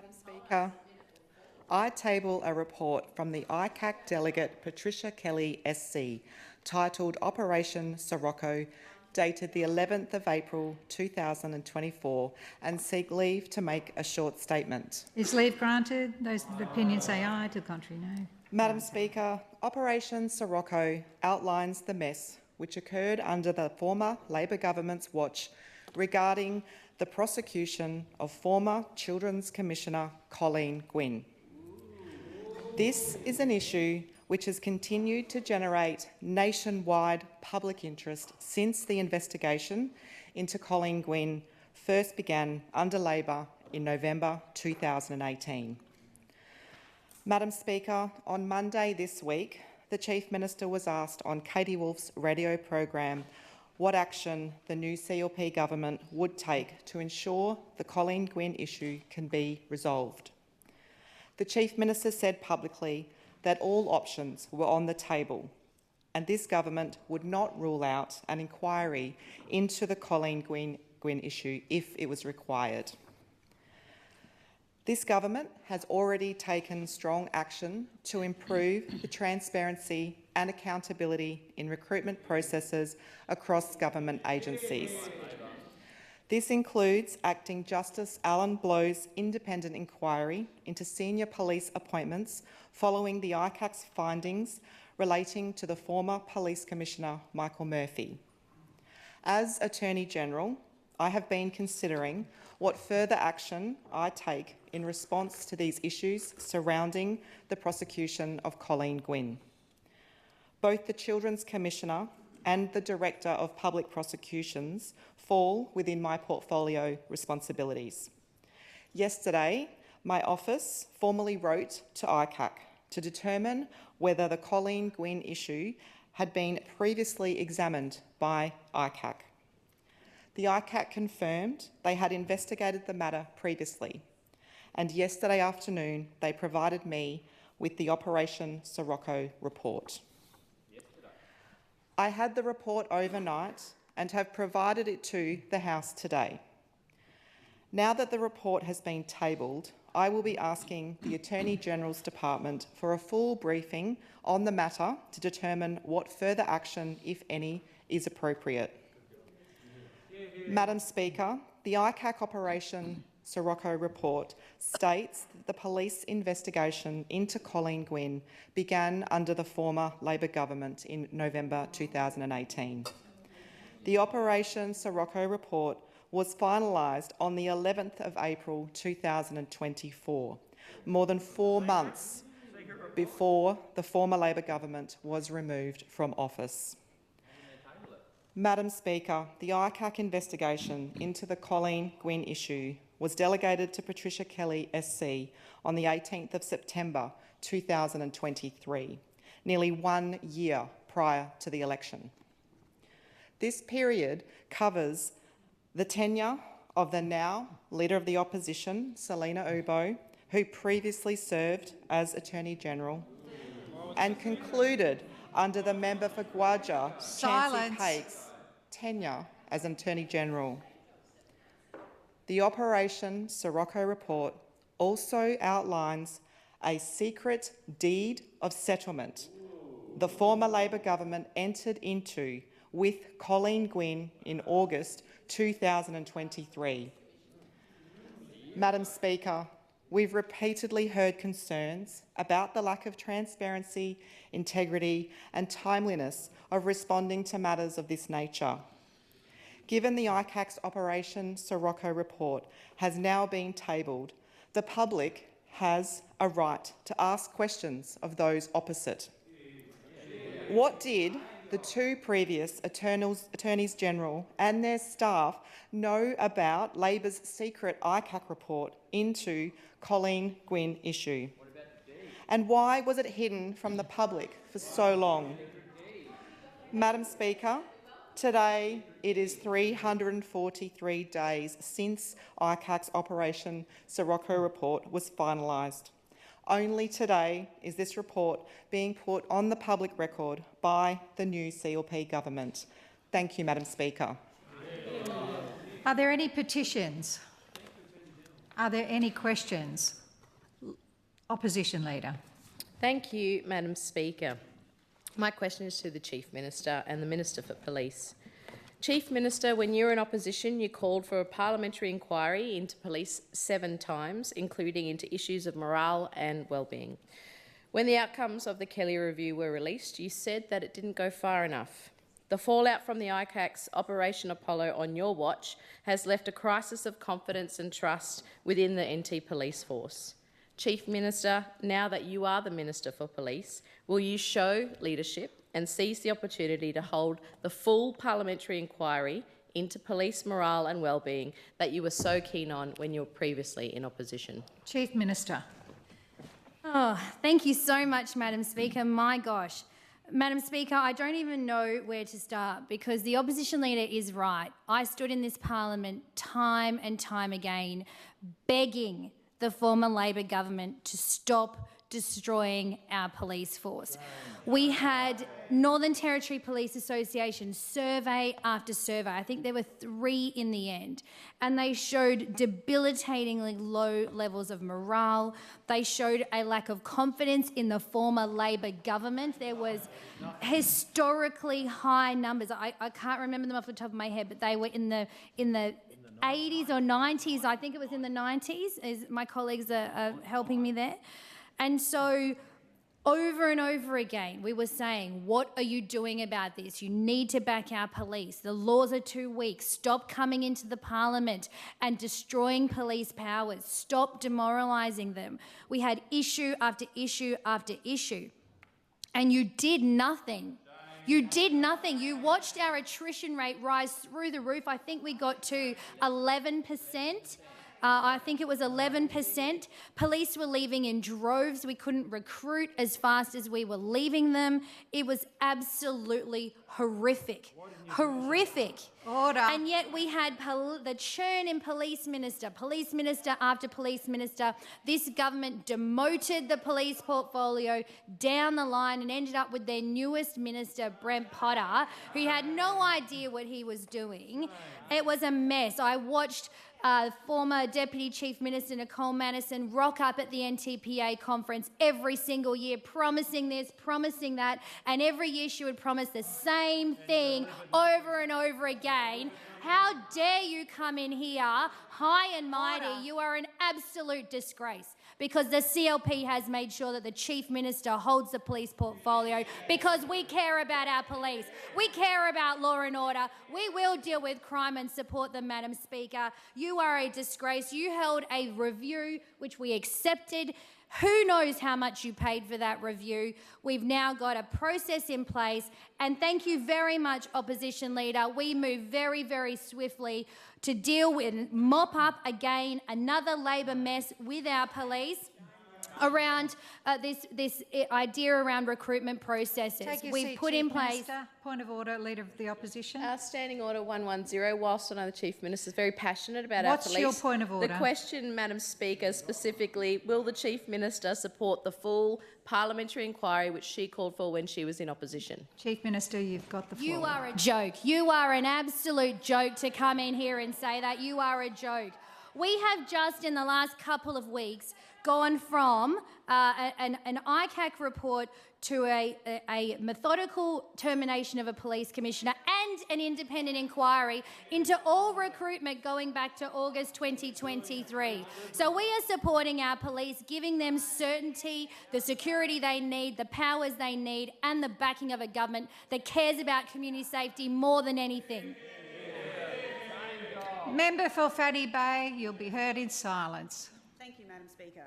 Madam Speaker, I table a report from the ICAC delegate Patricia Kelly SC titled Operation Sirocco, dated the 11th of April 2024, and seek leave to make a short statement. Is leave granted? Those of opinion say aye, to the contrary no. Madam Speaker, Operation Sirocco outlines the mess which occurred under the former Labor government's watch regarding the prosecution of former Children's Commissioner Colleen Gwynne. This is an issue which has continued to generate nationwide public interest since the investigation into Colleen Gwynne first began under Labor in November 2018. Madam Speaker, on Monday this week, the Chief Minister was asked on Katie Wolf's radio program what action the new CLP government would take to ensure the Colleen Gwynne issue can be resolved. The Chief Minister said publicly that all options were on the table and this government would not rule out an inquiry into the Colleen Gwynne issue if it was required. This government has already taken strong action to improve the transparency and accountability in recruitment processes across government agencies. This includes Acting Justice Alan Blow's independent inquiry into senior police appointments following the ICAC's findings relating to the former Police Commissioner Michael Murphy. As Attorney-General, I have been considering what further action I take in response to these issues surrounding the prosecution of Colleen Gwynne. Both the Children's Commissioner and the Director of Public Prosecutions fall within my portfolio responsibilities. Yesterday, my office formally wrote to ICAC to determine whether the Colleen Gwynne issue had been previously examined by ICAC. The ICAC confirmed they had investigated the matter previously, and yesterday afternoon they provided me with the Operation Sirocco report. I had the report overnight and have provided it to the House today. Now that the report has been tabled, I will be asking the Attorney-General's Department for a full briefing on the matter to determine what further action, if any, is appropriate. Madam Speaker, the ICAC Operation Sirocco report states that the police investigation into Colleen Gwynne began under the former Labor government in November 2018. The Operation Sirocco report was finalised on the 11th of April 2024, more than 4 months before the former Labor government was removed from office. Madam Speaker, the ICAC investigation into the Colleen Gwynne issue was delegated to Patricia Kelly SC on the 18th of September 2023, nearly 1 year prior to the election. This period covers the tenure of the now Leader of the Opposition, Selina Obo, who previously served as Attorney-General, and concluded under the member for Gwaja, Chancey Pake's tenure as Attorney-General. The Operation Sirocco report also outlines a secret deed of settlement the former Labor government entered into with Colleen Gwynne in August 2023. Madam Speaker, we've repeatedly heard concerns about the lack of transparency, integrity and timeliness of responding to matters of this nature. Given the ICAC's Operation Sirocco report has now been tabled, the public has a right to ask questions of those opposite. What did the two previous Attorneys General and their staff know about Labor's secret ICAC report into Colleen Gwynne issue? And why was it hidden from the public for so long? Madam Speaker, today it is 343 days since ICAC's Operation Sirocco report was finalised. Only today is this report being put on the public record by the new CLP government. Thank you, Madam Speaker. Are there any petitions? Are there any questions? Opposition Leader. Thank you, Madam Speaker. My question is to the Chief Minister and the Minister for Police. Chief Minister, when you were in opposition, you called for a parliamentary inquiry into police 7 times, including into issues of morale and wellbeing. When the outcomes of the Kelly Review were released, you said that it didn't go far enough. The fallout from the ICAC's Operation Apollo on your watch has left a crisis of confidence and trust within the NT Police Force. Chief Minister, now that you are the Minister for Police, will you show leadership and seize the opportunity to hold the full parliamentary inquiry into police morale and wellbeing that you were so keen on when you were previously in opposition? Chief Minister. Oh, thank you so much, Madam Speaker. My gosh. Madam Speaker, I don't even know where to start because the opposition leader is right. I stood in this parliament time and time again begging the former Labor government to stop destroying our police force. We had Northern Territory Police Association survey after survey. I think there were 3 in the end, and they showed debilitatingly low levels of morale. They showed a lack of confidence in the former Labor government. There was historically high numbers. I can't remember them off the top of my head, but they were in the 80s or 90s. I think it was in the 90s, as my colleagues are helping me there. And so over and over again, we were saying, what are you doing about this? You need to back our police. The laws are too weak. Stop coming into the parliament and destroying police powers. Stop demoralising them. We had issue after issue after issue. And you did nothing. You did nothing. You watched our attrition rate rise through the roof. I think we got to 11%. I think it was 11%. Police were leaving in droves. We couldn't recruit as fast as we were leaving them. It was absolutely horrific. Horrific. Order. And yet we had the churn in police minister after police minister. This government demoted the police portfolio down the line and ended up with their newest minister, Brent Potter, who had no idea what he was doing. It was a mess. I watched former Deputy Chief Minister Nicole Manison rock up at the NTPA conference every single year, promising this, promising that, and every year she would promise the same thing over and over again. How dare you come in here high and mighty? You are an absolute disgrace because the CLP has made sure that the Chief Minister holds the police portfolio because we care about our police. We care about law and order. We will deal with crime and support them, Madam Speaker. You are a disgrace. You held a review which we accepted. Who knows how much you paid for that review? We've now got a process in place, and thank you very much, Opposition Leader. We move very, very swiftly to deal with, mop up again another Labor mess with our police around this idea around recruitment processes. Take your We've seat, put Chief in place. Minister. Point of order, Leader of the Opposition. Standing Order 110, whilst I know the Chief Minister is very passionate about our police. What's your point of order? The question, Madam Speaker, specifically, will the Chief Minister support the full parliamentary inquiry which she called for when she was in opposition? Chief Minister, you've got the floor. You are a joke. You are an absolute joke to come in here and say that. You are a joke. We have just in the last couple of weeks gone from an ICAC report to a methodical termination of a police commissioner and an independent inquiry into all recruitment going back to August 2023. So we are supporting our police, giving them certainty, the security they need, the powers they need, and the backing of a government that cares about community safety more than anything. Member for Fanny Bay, you'll be heard in silence. Thank you, Madam Speaker.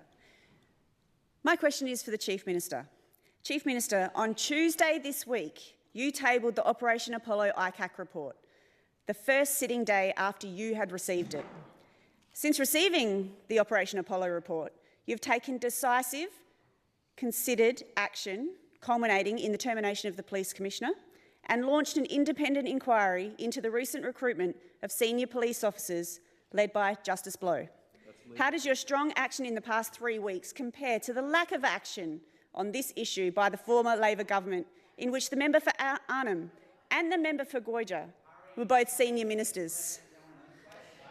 My question is for the Chief Minister. Chief Minister, on Tuesday this week, you tabled the Operation Apollo ICAC report, the first sitting day after you had received it. Since receiving the Operation Apollo report, you've taken decisive, considered action, culminating in the termination of the Police Commissioner, and launched an independent inquiry into the recent recruitment of senior police officers led by Justice Blow. How does your strong action in the past 3 weeks compare to the lack of action on this issue by the former Labor government, in which the member for Arnhem and the member for Goyja were both senior ministers?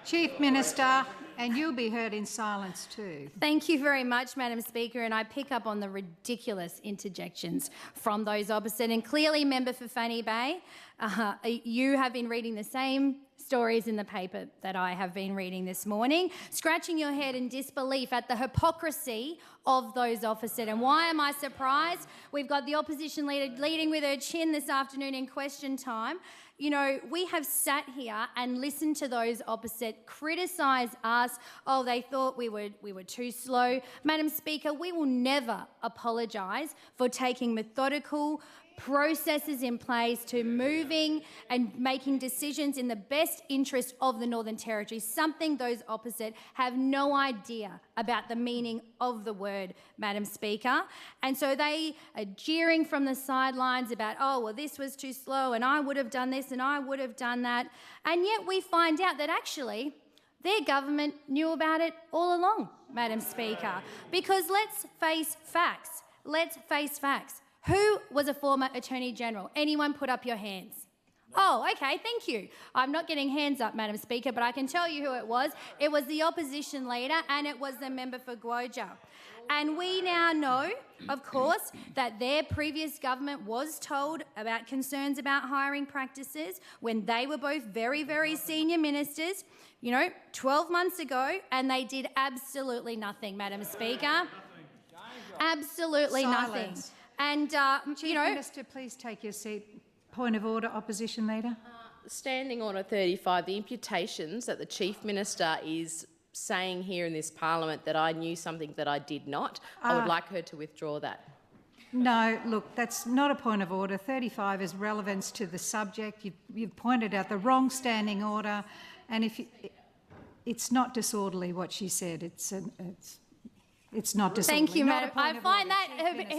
Chief Minister, and you'll be heard in silence too. Thank you very much, Madam Speaker, and I pick up on the ridiculous interjections from those opposite. And clearly, Member for Fanny Bay, you have been reading the same stories in the paper that I have been reading this morning, scratching your head in disbelief at the hypocrisy of those opposite. And why am I surprised? We've got the opposition leader leading with her chin this afternoon in question time. You know, we have sat here and listened to those opposite criticise us. Oh, they thought we were too slow. Madam Speaker, we will never apologise for taking methodical processes in place to moving and making decisions in the best interest of the Northern Territory, something those opposite have no idea about the meaning of the word, Madam Speaker. And so they are jeering from the sidelines about, oh, well, this was too slow and I would have done this and I would have done that. And yet we find out that actually their government knew about it all along, Madam Speaker, because let's face facts. Let's face facts. Who was a former Attorney General? Anyone put up your hands? Oh, okay, thank you. I'm not getting hands up, Madam Speaker, but I can tell you who it was. It was the opposition leader and it was the member for Guoja. And we now know, of course, that their previous government was told about concerns about hiring practices when they were both very, very senior ministers, 12 months ago, and they did absolutely nothing, Madam Speaker. Absolutely nothing. And, Chief Minister, please take your seat. Point of order, Opposition Leader. Standing Order 35, the imputations that the Chief Minister is saying here in this parliament that I knew something that I did not, I would like her to withdraw that. No, look, that's not a point of order. 35 is relevance to the subject. You've pointed out the wrong standing order, and it's not disorderly what she said. It's not disorderly. Thank you, Madam. I find that what a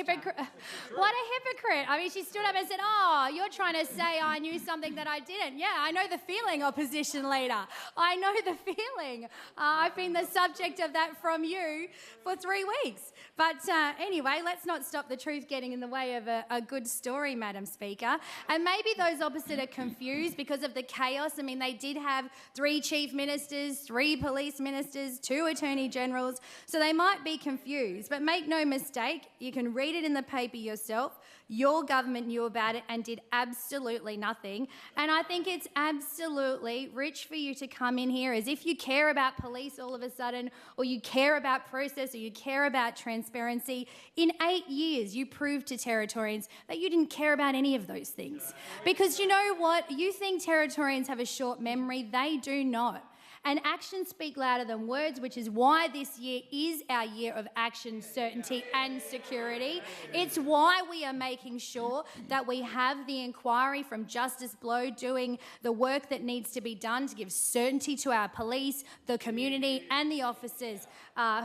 hypocrite. I mean, she stood up and said, oh, you're trying to say I knew something that I didn't. Yeah, I know the feeling, Opposition Leader. I know the feeling. I've been the subject of that from you for 3 weeks. But anyway, let's not stop the truth getting in the way of a good story, Madam Speaker. And maybe those opposite are confused because of the chaos. I mean, they did have 3 chief ministers, 3 police ministers, 2 attorney generals. So they might be confused, but make no mistake, you can read it in the paper yourself. Your government knew about it and did absolutely nothing. And I think it's absolutely rich for you to come in here as if you care about police all of a sudden, or you care about process, or you care about transparency. In 8 years, you proved to Territorians that you didn't care about any of those things. Because you know what? You think Territorians have a short memory. They do not. And actions speak louder than words, which is why this year is our year of action, certainty and security. It's why we are making sure that we have the inquiry from Justice Blow doing the work that needs to be done to give certainty to our police, the community and the officers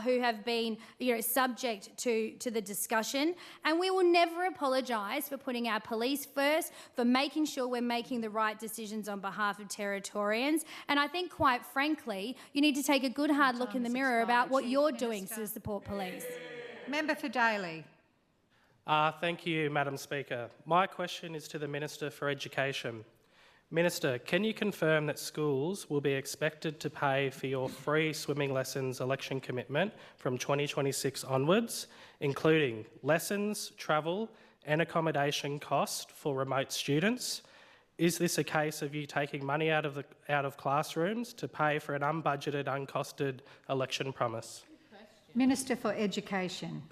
who have been subject to the discussion. And we will never apologise for putting our police first, for making sure we're making the right decisions on behalf of Territorians. And I think, quite frankly, you need to take a good hard look in the mirror about what you're doing to support police. Member for Daly. Thank you, Madam Speaker. My question is to the Minister for Education. Minister, can you confirm that schools will be expected to pay for your free swimming lessons election commitment from 2026 onwards, including lessons, travel and accommodation cost for remote students? Is this a case of you taking money out of classrooms to pay for an unbudgeted, uncosted election promise? Minister for Education.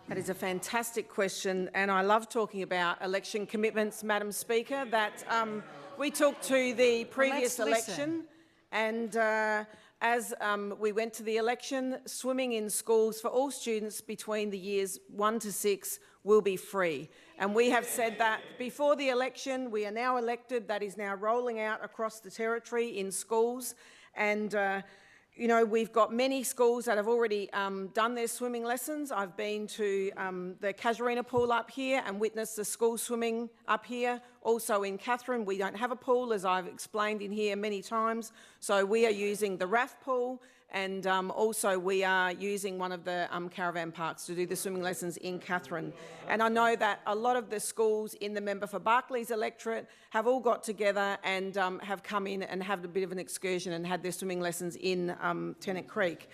That is a fantastic question, and I love talking about election commitments, Madam Speaker. That we took to the previous election, and as we went to the election, swimming in schools for all students between the years 1 to 6 will be free. And we have said that before the election. We are now elected. That is now rolling out across the territory in schools. And, we've got many schools that have already done their swimming lessons. I've been to the Casuarina pool up here and witnessed the school swimming up here. Also in Katherine, we don't have a pool, as I've explained in here many times. So we are using the RAF pool, And also we are using one of the caravan parks to do the swimming lessons in Katherine. And I know that a lot of the schools in the member for Barclay's electorate have all got together and have come in and had a bit of an excursion and had their swimming lessons in Tennant Creek.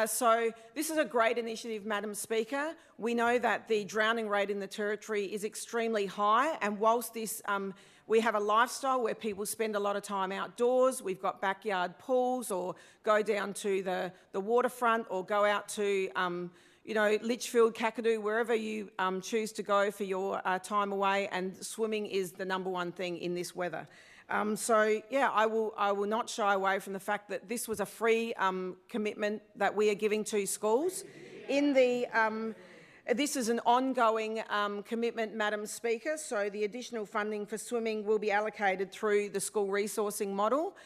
So this is a great initiative, Madam Speaker. We know that the drowning rate in the Territory is extremely high, and whilst this we have a lifestyle where people spend a lot of time outdoors. We've got backyard pools, or go down to the waterfront, or go out to you know, Litchfield, Kakadu, wherever you choose to go for your time away, and swimming is the #1 thing in this weather. So, yeah, I will not shy away from the fact that this was a free commitment that we are giving to schools. This is an ongoing commitment, Madam Speaker, so the additional funding for swimming will be allocated through the school resourcing model.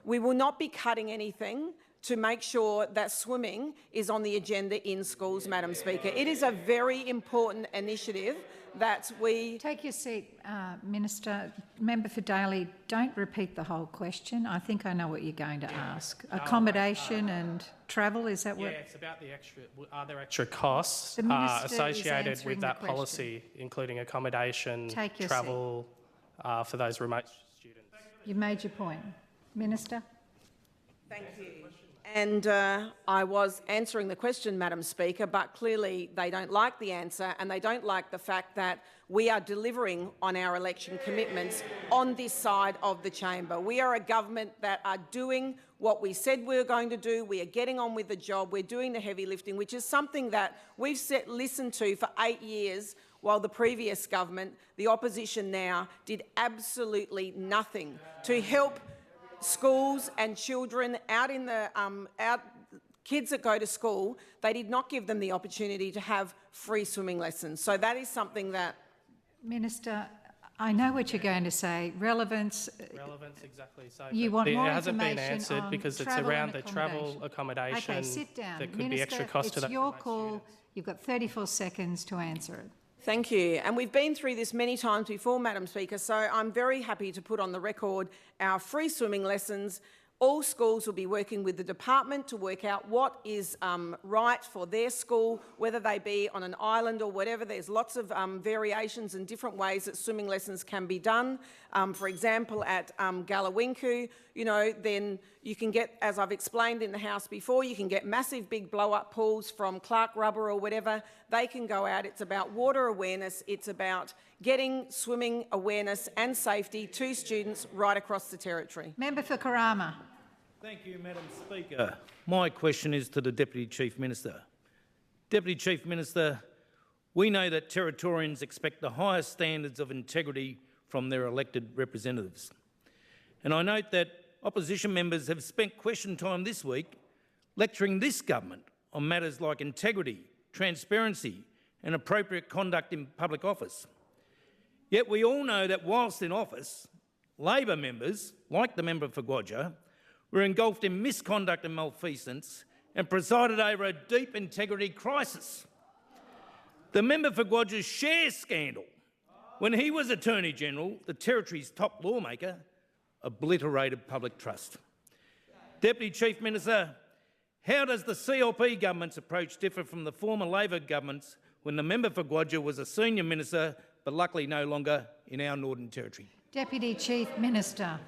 We will not be cutting anything to make sure that swimming is on the agenda in schools, Madam Speaker. It is a very important initiative that we... Take your seat, Minister. Member for Daly, don't repeat the whole question. I think I know what you're going to ask. Accommodation and travel, is that what... Yeah, it's about the extra... Are there extra costs The Minister associated is with that answering the policy, including accommodation, Take your travel for those remote students? You made your point. Minister? Thank you. And I was answering the question, Madam Speaker, but clearly they don't like the answer, and they don't like the fact that we are delivering on our election commitments on this side of the chamber. We are a government that are doing what we said we were going to do. We are getting on with the job. We're doing the heavy lifting, which is something that we've listened to for 8 years, while the previous government, the opposition now, did absolutely nothing to help schools and children out in the kids that go to school. They did not give them the opportunity to have free swimming lessons. So that is something that... Minister, I know what you're going to say. Relevance. Relevance, exactly. So You want more it hasn't been information answered on because it's travel around and the travel accommodation. Okay, sit down. There could Minister, be extra cost to that. it's your call. You've got 34 seconds to answer it. Thank you. And we've been through this many times before, Madam Speaker, so I'm very happy to put on the record our free swimming lessons. All schools will be working with the department to work out what is right for their school, whether they be on an island or whatever. There's lots of variations and different ways that swimming lessons can be done. For example, at Gallawinku, you know, then you can get, as I've explained in the House before, you can get massive big blow-up pools from Clark Rubber or whatever. They can go out. It's about water awareness. It's about getting swimming awareness and safety to students right across the Territory. Member for Karama. Thank you, Madam Speaker. My question is to the Deputy Chief Minister. Deputy Chief Minister, we know that Territorians expect the highest standards of integrity from their elected representatives. And I note that opposition members have spent question time this week lecturing this government on matters like integrity, transparency and appropriate conduct in public office. Yet we all know that whilst in office, Labor members, like the member for Guadja, were engulfed in misconduct and malfeasance and presided over a deep integrity crisis. The member for Guadja's share scandal, when he was Attorney-General, the Territory's top lawmaker, obliterated public trust. Deputy Chief Minister, how does the CLP government's approach differ from the former Labor government's when the member for Guadja was a senior minister but luckily no longer in our Northern Territory? Deputy Chief Minister.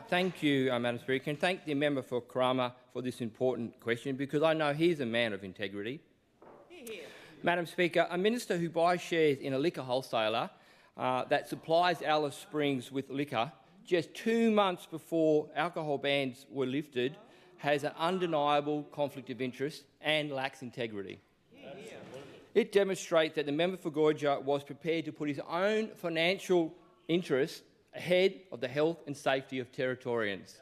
Thank you, Madam Speaker, and thank the member for Karama for this important question, because I know he's a man of integrity. Madam Speaker, a minister who buys shares in a liquor wholesaler that supplies Alice Springs with liquor just 2 months before alcohol bans were lifted has an undeniable conflict of interest and lacks integrity. It demonstrates that the member for Guadja was prepared to put his own financial interests ahead of the health and safety of Territorians,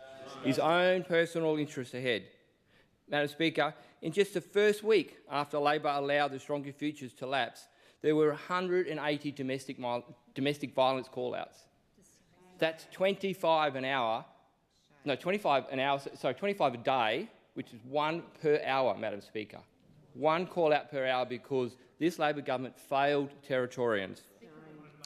his own personal interests ahead. Madam Speaker, in just the first week after Labor allowed the Stronger Futures to lapse, there were 180 domestic violence call-outs. That's 25 an hour. No, 25 an hour. Sorry, 25 a day, which is 1 per hour, Madam Speaker. 1 call-out per hour because this Labor government failed Territorians.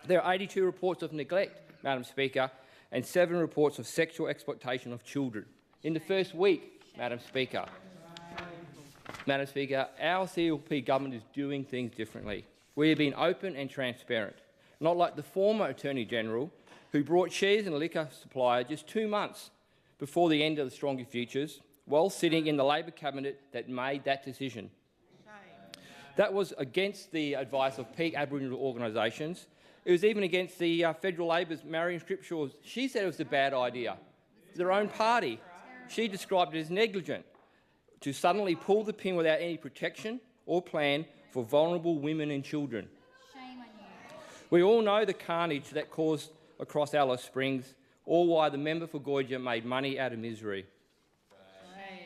There are 82 reports of neglect, Madam Speaker, and 7 reports of sexual exploitation of children. In the first week, Madam Speaker, Madam Speaker, our CLP government is doing things differently. We have been open and transparent, not like the former Attorney-General, who brought shares in a liquor supplier just 2 months before the end of the Stronger Futures, while sitting in the Labor cabinet that made that decision. That was against the advice of peak Aboriginal organisations. It was even against the Federal Labor's Marion Scripshaw. She said it was a bad idea. Their own party. She described it as negligent to suddenly pull the pin without any protection or plan for vulnerable women and children. Shame on you. We all know the carnage that caused across Alice Springs, or why the member for Goyder made money out of misery.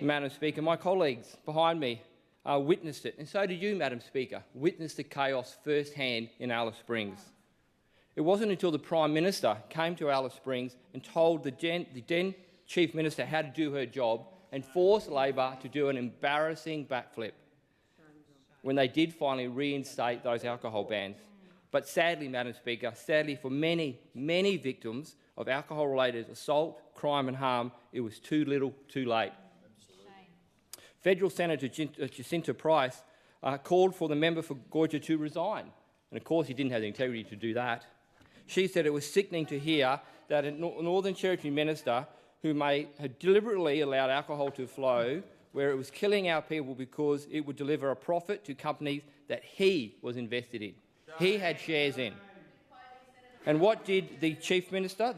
Madam Speaker, my colleagues behind me witnessed it, and so did you, Madam Speaker, witnessed the chaos firsthand in Alice Springs. It wasn't until the Prime Minister came to Alice Springs and told the then Chief Minister how to do her job and forced Labor to do an embarrassing backflip when they did finally reinstate those alcohol bans. But sadly, Madam Speaker, sadly for many, many victims of alcohol-related assault, crime and harm, it was too little, too late. Federal Senator Jacinta Price called for the member for Goyder to resign, and of course he didn't have the integrity to do that. She said it was sickening to hear that a Northern Territory minister who may have deliberately allowed alcohol to flow where it was killing our people because it would deliver a profit to companies that he was invested in. He had shares in. And what did the Chief Minister,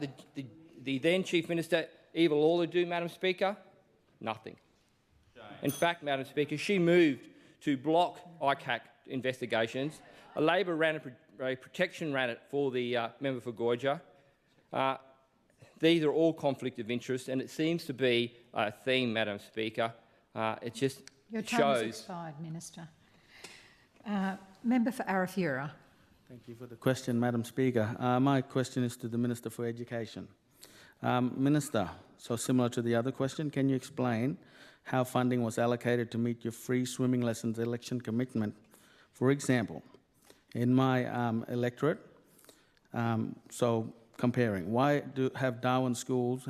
the then Chief Minister, Eva Lawler, do, Madam Speaker? Nothing. In fact, Madam Speaker, she moved to block ICAC investigations. A Labor ran a protection ran it for the member for Goyder. These are all conflict of interest, and it seems to be a theme, Madam Speaker. It just Your time has expired, Minister. Member for Arafura. Thank you for the question, Madam Speaker. My question is to the Minister for Education. Minister, so similar to the other question, can you explain how funding was allocated to meet your free swimming lessons election commitment? For example, in my electorate, so comparing, why have Darwin schools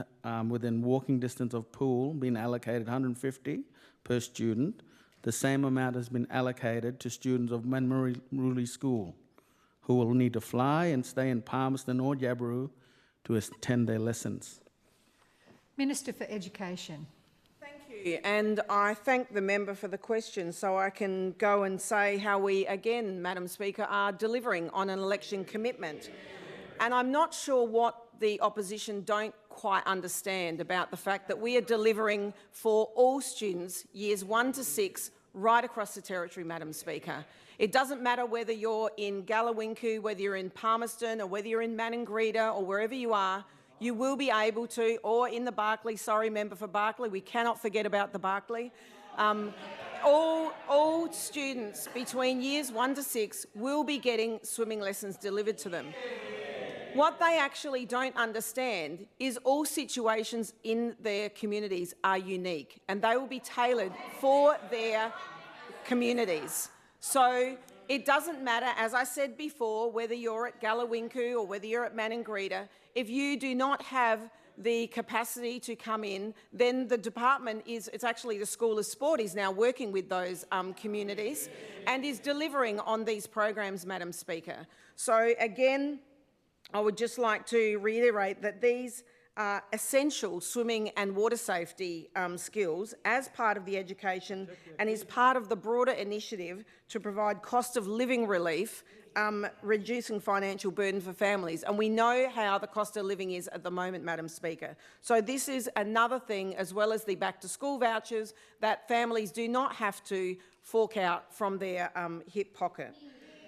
within walking distance of pool been allocated $150 per student? The same amount has been allocated to students of Manmaruli School, who will need to fly and stay in Palmerston or Jabiru to attend their lessons. Minister for Education. Thank you, and I thank the member for the question, so I can go and say how we, again, Madam Speaker, are delivering on an election commitment. And I'm not sure what the opposition don't quite understand about the fact that we are delivering for all students, years 1 to 6, right across the territory, Madam Speaker. It doesn't matter whether you're in Galawinku, whether you're in Palmerston or whether you're in Maningrida or wherever you are, you will be able to, or in the Barkly, sorry, member for Barkly, we cannot forget about the Barkly. All students between years 1 to 6 will be getting swimming lessons delivered to them. What they actually don't understand is all situations in their communities are unique and they will be tailored for their communities. So it doesn't matter, as I said before, whether you're at Galawinku or whether you're at Maningrida, if you do not have the capacity to come in, then the department it's actually the School of Sport is now working with those communities and is delivering on these programs, Madam Speaker. So again, I would just like to reiterate that these are essential swimming and water safety skills as part of the education and is part of the broader initiative to provide cost of living relief, reducing financial burden for families. And we know how the cost of living is at the moment, Madam Speaker. So this is another thing, as well as the back-to-school vouchers, that families do not have to fork out from their hip pocket.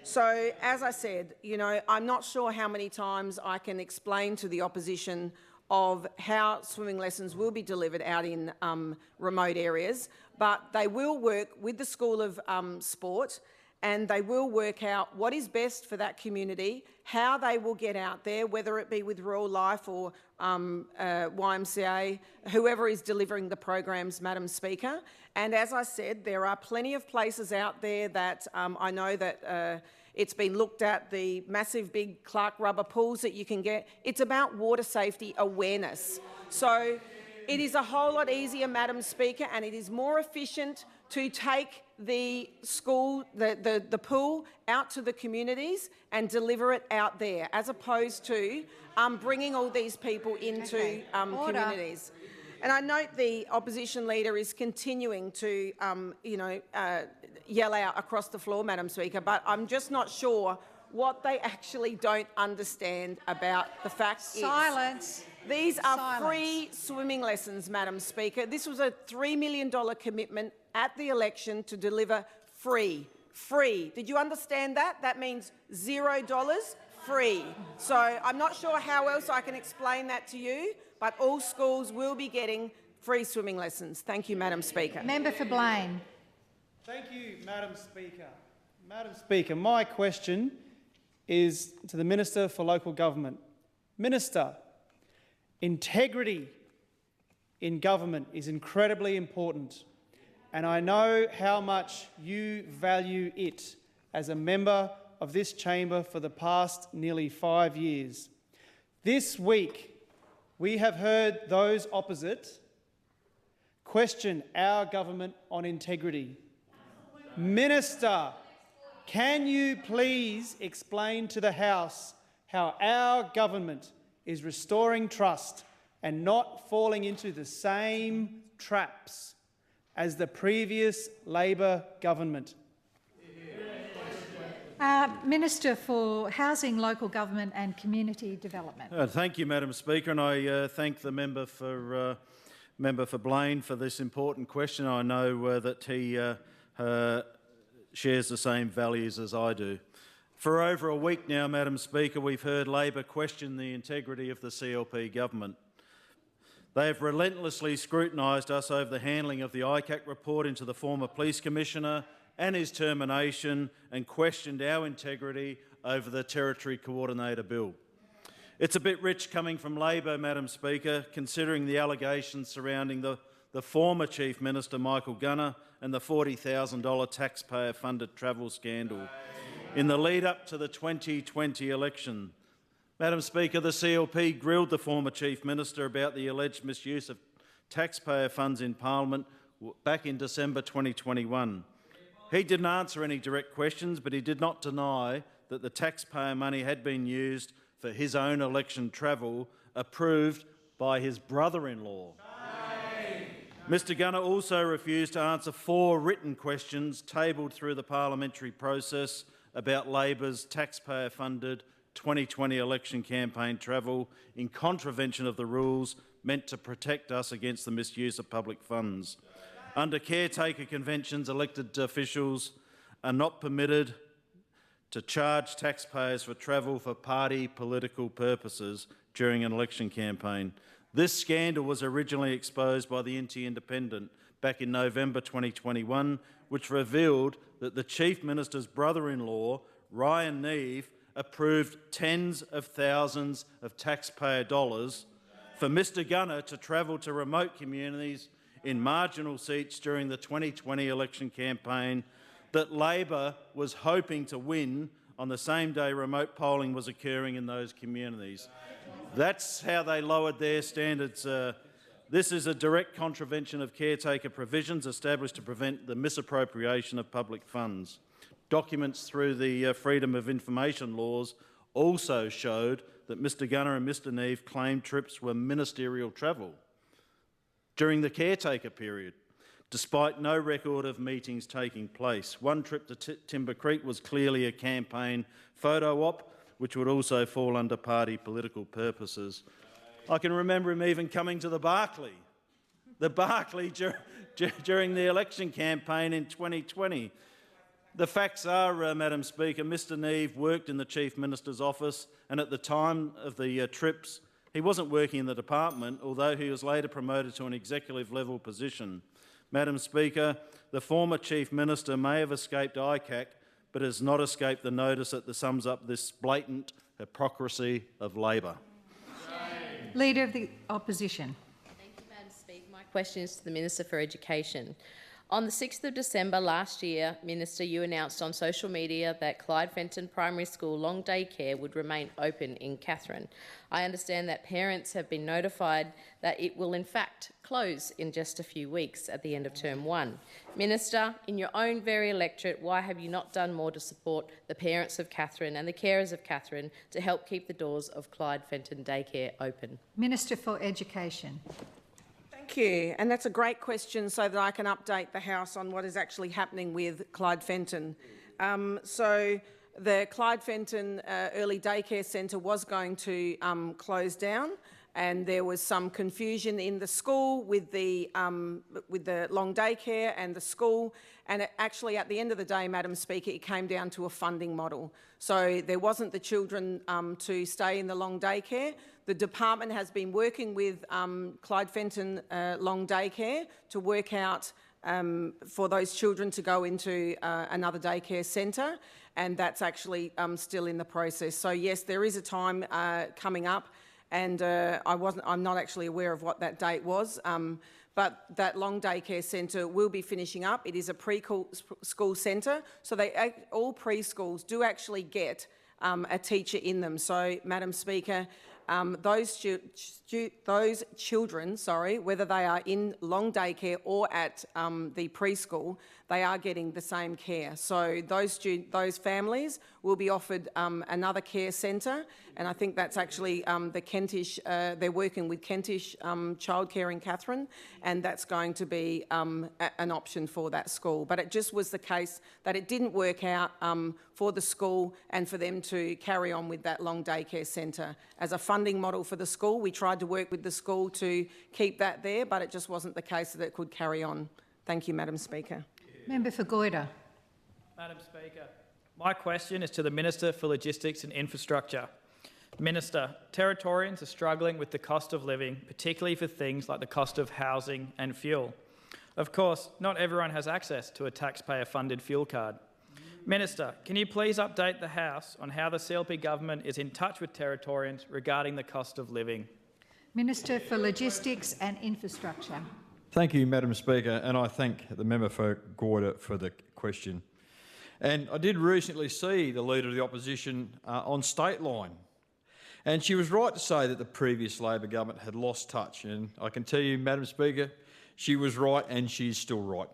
So, as I said, you know, I'm not sure how many times I can explain to the opposition of how swimming lessons will be delivered out in remote areas, but they will work with the School of Sport and they will work out what is best for that community, how they will get out there, whether it be with Rural Life or YMCA, whoever is delivering the programs, Madam Speaker. And as I said, there are plenty of places out there that I know that it's been looked at, the massive big Clark rubber pools that you can get. It's about water safety awareness. So it is a whole lot easier, Madam Speaker, and it is more efficient to take the school, the pool out to the communities and deliver it out there, as opposed to bringing all these people into communities. And I note the opposition leader is continuing to, yell out across the floor, Madam Speaker, but I'm just not sure what they actually don't understand about the fact Silence. These are free swimming lessons, Madam Speaker. This was a $3 million commitment at the election to deliver free. Free. Did you understand that? That means $0, free. So I'm not sure how else I can explain that to you, but all schools will be getting free swimming lessons. Thank you, Madam Speaker. Member for Blaine. Thank you, Madam Speaker. Madam Speaker, my question is to the Minister for Local Government. Minister, integrity in government is incredibly important, and I know how much you value it as a member of this chamber for the past nearly 5 years. This week, we have heard those opposite question our government on integrity. Minister, can you please explain to the House how our government is restoring trust and not falling into the same traps as the previous Labor government? Minister for Housing, Local Government and Community Development. Thank you, Madam Speaker, and I thank the member for Blaine for this important question. I know that he shares the same values as I do. For over a week now, Madam Speaker, we've heard Labor question the integrity of the CLP government. They have relentlessly scrutinised us over the handling of the ICAC report into the former Police Commissioner and his termination, and questioned our integrity over the Territory Coordinator Bill. It's a bit rich coming from Labor, Madam Speaker, considering the allegations surrounding the former Chief Minister Michael Gunner and the $40,000 taxpayer-funded travel scandal in the lead-up to the 2020 election. Madam Speaker, the CLP grilled the former Chief Minister about the alleged misuse of taxpayer funds in Parliament back in December 2021. He didn't answer any direct questions, but he did not deny that the taxpayer money had been used for his own election travel, approved by his brother-in-law. Mr Gunner also refused to answer 4 written questions tabled through the parliamentary process about Labor's taxpayer-funded 2020 election campaign travel in contravention of the rules meant to protect us against the misuse of public funds. Under caretaker conventions, elected officials are not permitted to charge taxpayers for travel for party political purposes during an election campaign. This scandal was originally exposed by the NT Independent back in November 2021, which revealed that the Chief Minister's brother-in-law, Ryan Neve, approved tens of thousands of taxpayer dollars for Mr Gunner to travel to remote communities in marginal seats during the 2020 election campaign that Labor was hoping to win on the same day remote polling was occurring in those communities. That's how they lowered their standards. This is a direct contravention of caretaker provisions established to prevent the misappropriation of public funds. Documents through the Freedom of Information laws also showed that Mr Gunner and Mr Neve claimed trips were ministerial travel during the caretaker period, despite no record of meetings taking place. One trip to Timber Creek was clearly a campaign photo op, which would also fall under party political purposes. I can remember him even coming to the Barclay during the election campaign in 2020. The facts are, Madam Speaker, Mr Neve worked in the Chief Minister's office, and at the time of the trips, he wasn't working in the department, although he was later promoted to an executive-level position. Madam Speaker, the former Chief Minister may have escaped ICAC, but has not escaped the notice that sums up this blatant hypocrisy of Labor. Leader of the Opposition. Thank you, Madam Speaker. My question is to the Minister for Education. On the 6th of December last year, Minister, you announced on social media that Clyde Fenton Primary School long day care would remain open in Katherine. I understand that parents have been notified that it will in fact close in just a few weeks at the end of term 1. Minister, in your own very electorate, why have you not done more to support the parents of Katherine and the carers of Katherine to help keep the doors of Clyde Fenton Daycare open? Minister for Education. Thank you, and that's a great question so that I can update the House on what is actually happening with Clyde Fenton. So the Clyde Fenton Early Daycare Centre was going to close down, and there was some confusion in the school with the long daycare and the school, and actually at the end of the day, Madam Speaker, it came down to a funding model. So there wasn't the children to stay in the long daycare. The department has been working with Clyde Fenton Long Daycare to work out for those children to go into another daycare centre, and that's actually still in the process. So yes, there is a time coming up, and I'm not actually aware of what that date was, but that long daycare centre will be finishing up. It is a pre-school centre, so all preschools do actually get a teacher in them. So, Madam Speaker, those children, whether they are in long daycare or at the preschool, they are getting the same care. So those families will be offered another care centre, and I think that's actually the Kentish, they're working with Kentish Childcare in Katherine, and that's going to be an option for that school. But it just was the case that it didn't work out for the school and for them to carry on with that long daycare centre. As a funding model for the school, we tried to work with the school to keep that there, but it just wasn't the case that it could carry on. Thank you, Madam Speaker. Member for Goyder. Madam Speaker, my question is to the Minister for Logistics and Infrastructure. Minister, Territorians are struggling with the cost of living, particularly for things like the cost of housing and fuel. Of course, not everyone has access to a taxpayer-funded fuel card. Minister, can you please update the House on how the CLP government is in touch with Territorians regarding the cost of living? Minister for Logistics and Infrastructure. Thank you, Madam Speaker, and I thank the member for Goyder for the question. And I did recently see the Leader of the Opposition on State Line, and she was right to say that the previous Labor government had lost touch, and I can tell you, Madam Speaker, she was right and she's still right.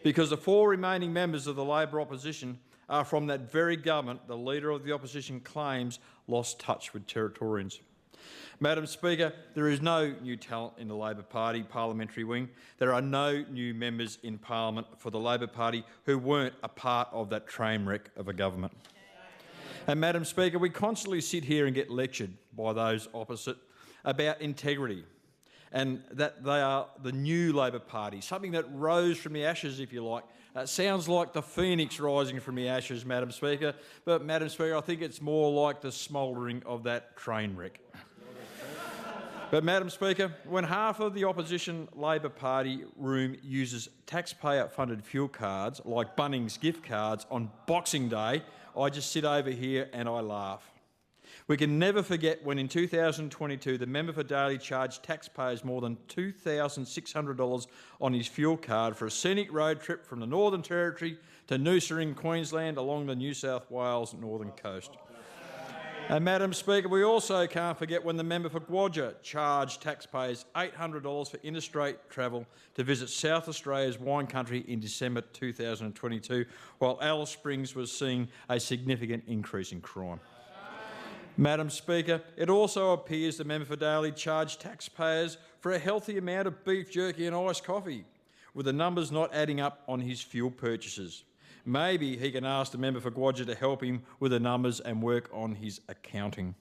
Because the 4 remaining members of the Labor opposition are from that very government the Leader of the Opposition claims lost touch with Territorians. Madam Speaker, there is no new talent in the Labor Party parliamentary wing. There are no new members in Parliament for the Labor Party who weren't a part of that train wreck of a government. And Madam Speaker, we constantly sit here and get lectured by those opposite about integrity and that they are the new Labor Party, something that rose from the ashes, if you like. Sounds like the phoenix rising from the ashes, Madam Speaker, but Madam Speaker, I think it's more like the smouldering of that train wreck. But, Madam Speaker, when half of the opposition Labor Party room uses taxpayer-funded fuel cards, like Bunnings gift cards, on Boxing Day, I just sit over here and I laugh. We can never forget when in 2022 the member for Daly charged taxpayers more than $2,600 on his fuel card for a scenic road trip from the Northern Territory to Noosa in Queensland along the New South Wales northern coast. And Madam Speaker, we also can't forget when the member for Gwadja charged taxpayers $800 for interstate travel to visit South Australia's wine country in December 2022, while Alice Springs was seeing a significant increase in crime. Madam Speaker, it also appears the member for Daly charged taxpayers for a healthy amount of beef jerky and iced coffee, with the numbers not adding up on his fuel purchases. Maybe he can ask the member for Gwadja to help him with the numbers and work on his accounting.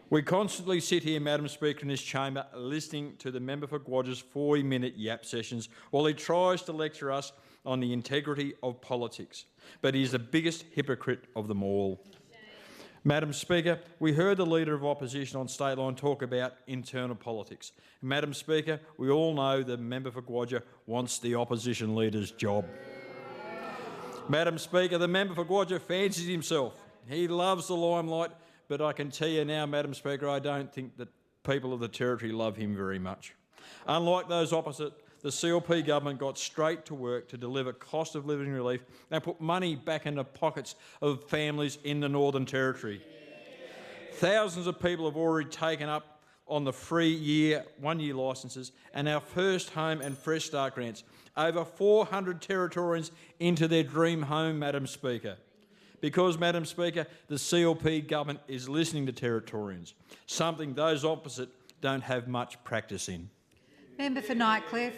We constantly sit here, Madam Speaker, in this chamber listening to the member for Gwadja's 40-minute yap sessions while he tries to lecture us on the integrity of politics. But he is the biggest hypocrite of them all. Madam Speaker, we heard the Leader of Opposition on State Line talk about internal politics. Madam Speaker, we all know the member for Gwadja wants the opposition leader's job. Madam Speaker, the member for Gwadja fancies himself. He loves the limelight, but I can tell you now, Madam Speaker, I don't think that people of the Territory love him very much. Unlike those opposite, the CLP government got straight to work to deliver cost of living relief and put money back in the pockets of families in the Northern Territory. Thousands of people have already taken up on the free one-year licences and our First Home and Fresh Start grants. Over 400 Territorians into their dream home, Madam Speaker. Because, Madam Speaker, the CLP government is listening to Territorians, something those opposite don't have much practice in. Member for Nightcliff.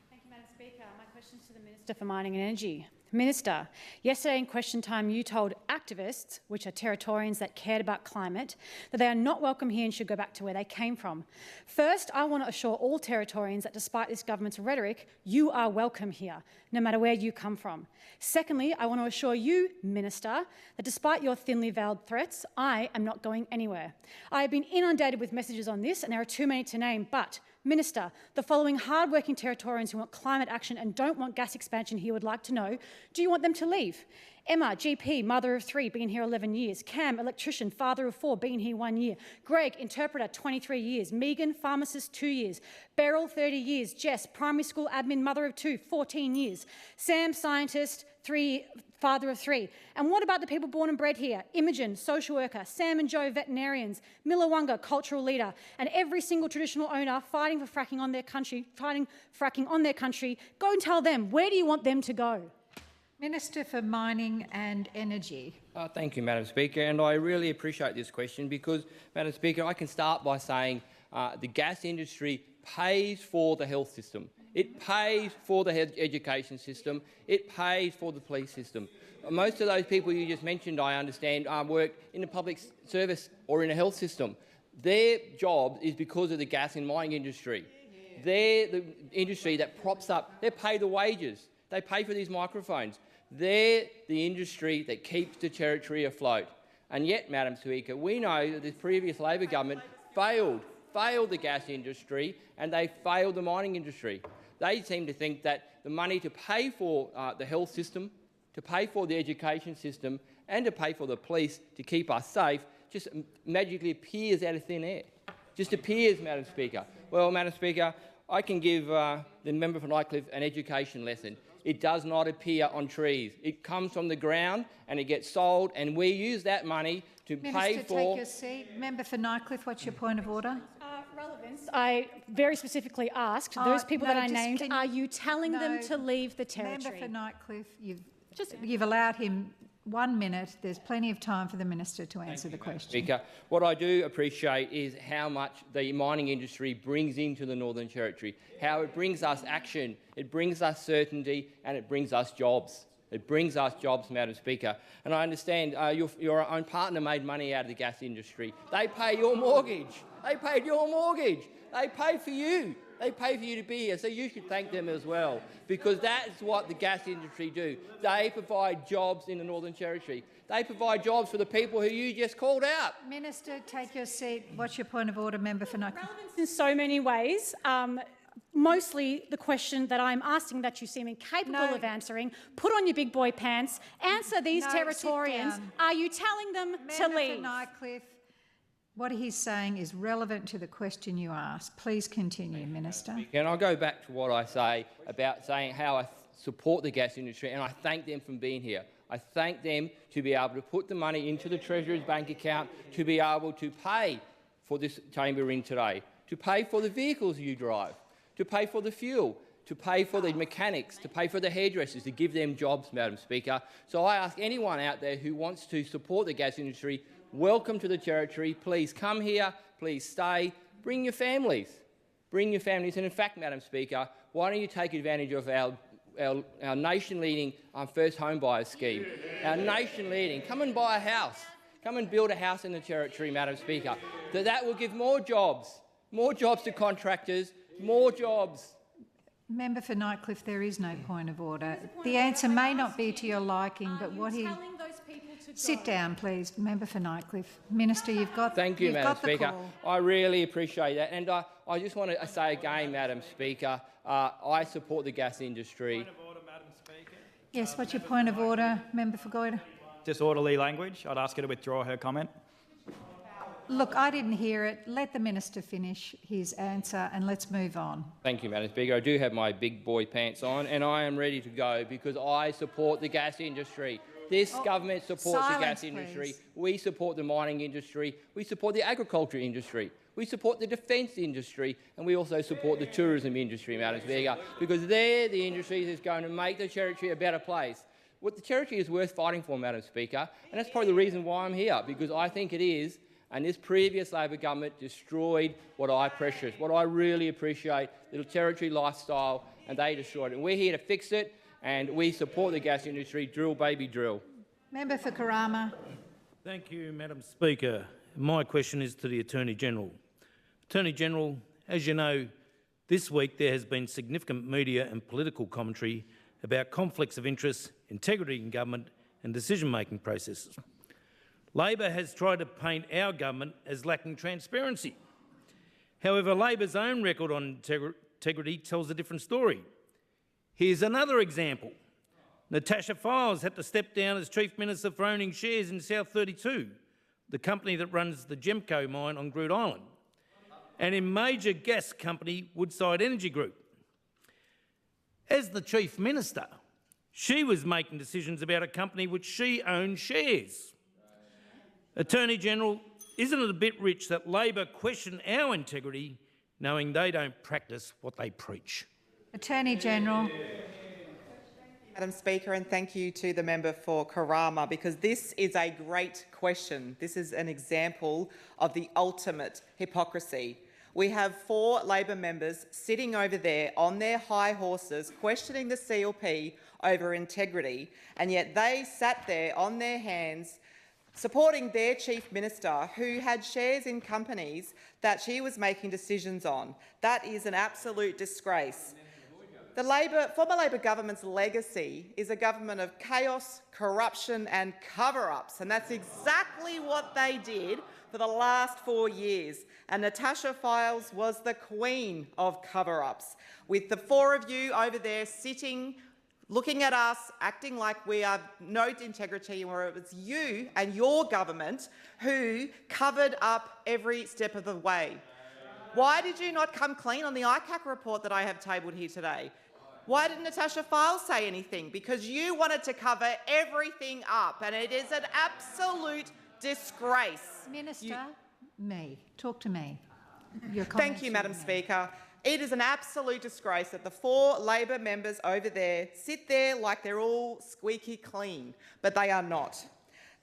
Thank you, Madam Speaker. My question is to the Minister for Mining and Energy. Minister, yesterday in question time you told activists, which are Territorians that cared about climate, that they are not welcome here and should go back to where they came from. First, I want to assure all Territorians that despite this government's rhetoric, you are welcome here, no matter where you come from. Secondly, I want to assure you, Minister, that despite your thinly veiled threats, I am not going anywhere. I have been inundated with messages on this and there are too many to name, but Minister, the following hard-working Territorians who want climate action and don't want gas expansion here would like to know, do you want them to leave? Emma, GP, mother of 3, been here 11 years. Cam, electrician, father of 4, been here 1 year. Greg, interpreter, 23 years. Megan, pharmacist, 2 years. Beryl, 30 years. Jess, primary school admin, mother of 2, 14 years. Sam, scientist, father of 3. And what about the people born and bred here? Imogen, social worker, Sam and Joe, veterinarians, Millawonga, cultural leader, and every single traditional owner fighting for fracking on their country, Go and tell them, where do you want them to go? Minister for Mining and Energy. Thank you, Madam Speaker, and I really appreciate this question because, Madam Speaker, I can start by saying the gas industry pays for the health system. It pays for the education system. It pays for the police system. Most of those people you just mentioned, I understand, work in the public service or in the health system. Their job is because of the gas and mining industry. They're the industry that props up. They pay the wages. They pay for these microphones. They're the industry that keeps the Territory afloat. And yet, Madam Speaker, we know that the previous Labor government failed the gas industry and they failed the mining industry. They seem to think that the money to pay for the health system, to pay for the education system and to pay for the police to keep us safe just magically appears out of thin air. Just appears, Madam Speaker. Well, Madam Speaker, I can give the member for Nightcliff an education lesson. It does not appear on trees. It comes from the ground and it gets sold, and we use that money to pay for... Minister, take your seat. Member for Nightcliff, what's your point of order? Relevance. I very specifically asked those people that I named, are you telling them to leave the Territory? Member for Nightcliff, you've allowed him 1 minute. There's plenty of time for the minister to answer the question. Speaker, what I do appreciate is how much the mining industry brings into the Northern Territory, how it brings us action, it brings us certainty and it brings us jobs. It brings us jobs, Madam Speaker. And I understand your own partner made money out of the gas industry. They pay your mortgage. They paid your mortgage. They pay for you. They pay for you to be here, so you should thank them as well, because that's what the gas industry do. They provide jobs in the Northern Territory. They provide jobs for the people who you just called out. Minister, take your seat. What's your point of order, member for Nightcliff? Relevance in so many ways. Mostly the question that I'm asking that you seem incapable of answering. Put on your big boy pants. Answer these Territorians. Are you telling them to leave? Member for Nightcliff, what he's saying is relevant to the question you asked. Please continue, Minister. And I'll go back to what I say about saying how I support the gas industry, and I thank them for being here. I thank them to be able to put the money into the Treasurer's bank account to be able to pay for this chamber in today, to pay for the vehicles you drive, to pay for the fuel, to pay for the mechanics, to pay for the hairdressers, to give them jobs, Madam Speaker. So I ask anyone out there who wants to support the gas industry, welcome to the Territory. Please come here, please stay, bring your families. Bring your families. And in fact, Madam Speaker, why don't you take advantage of our nation-leading first home buyer scheme? Our nation-leading. Come and buy a house. Come and build a house in the Territory, Madam Speaker. That will give more jobs to contractors, more jobs. Member for Nightcliff, there is no point of order. The answer may not be to your liking, but what he... Sit down, please. Member for Nightcliff. Minister, you've got the call. Thank you, Madam Speaker. I really appreciate that. And I just want to say again, Madam Speaker, I support the gas industry. Point of order, Madam Speaker. Yes, what's your point of order, Member for Goyder? Disorderly language. I'd ask her to withdraw her comment. Look, I didn't hear it. Let the minister finish his answer and let's move on. Thank you, Madam Speaker. I do have my big boy pants on and I am ready to go because I support the gas industry. This government supports the gas industry. Please. We support the mining industry. We support the agriculture industry. We support the defence industry and we also support the tourism industry, Madam Speaker, because they're the industries that's going to make the Territory a better place. What the Territory is worth fighting for, Madam Speaker, and that's probably the reason why I'm here, because I think it is, and this previous Labor government destroyed what I precious, what I really appreciate, the Territory lifestyle, and they destroyed it. And we're here to fix it, and we support the gas industry. Drill, baby, drill. Member for Karama. Thank you, Madam Speaker. My question is to the Attorney-General. Attorney-General, as you know, this week there has been significant media and political commentary about conflicts of interest, integrity in government and decision-making processes. Labor has tried to paint our government as lacking transparency. However, Labor's own record on integrity tells a different story. Here's another example. Natasha Files had to step down as Chief Minister for owning shares in South 32, the company that runs the Gemco mine on Groote Island, and in major gas company Woodside Energy Group. As the Chief Minister, she was making decisions about a company which she owned shares. Attorney-General, isn't it a bit rich that Labor question our integrity knowing they don't practice what they preach? Attorney-General. Madam Speaker, and thank you to the member for Karama, because this is a great question. This is an example of the ultimate hypocrisy. We have 4 Labor members sitting over there on their high horses questioning the CLP over integrity, and yet they sat there on their hands supporting their Chief Minister who had shares in companies that she was making decisions on. That is an absolute disgrace. The former Labor government's legacy is a government of chaos, corruption and cover-ups, and that's exactly what they did for the last 4 years. And Natasha Files was the queen of cover-ups, with the 4 of you over there sitting, looking at us, acting like we have no integrity, where it was you and your government who covered up every step of the way. Why did you not come clean on the ICAC report that I have tabled here today? Why didn't Natasha Files say anything? Because you wanted to cover everything up, and it is an absolute disgrace. Minister, talk to me. Thank you, Madam Speaker. It is an absolute disgrace that the 4 Labor members over there sit there like they're all squeaky clean, but they are not.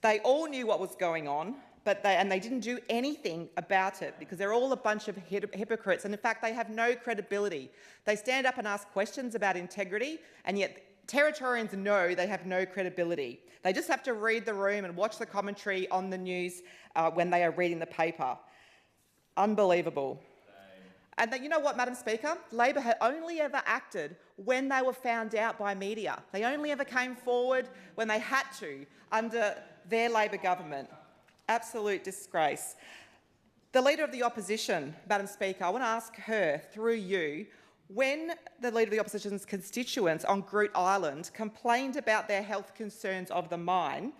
They all knew what was going on, and they didn't do anything about it because they're all a bunch of hypocrites, and in fact they have no credibility. They stand up and ask questions about integrity, and yet Territorians know they have no credibility. They just have to read the room and watch the commentary on the news when they are reading the paper. Unbelievable. And you know what, Madam Speaker? Labor had only ever acted when they were found out by media. They only ever came forward when they had to under their Labor government. Absolute disgrace. The Leader of the Opposition, Madam Speaker, I want to ask her, through you, when the Leader of the Opposition's constituents on Groote Island complained about their health concerns of the mine,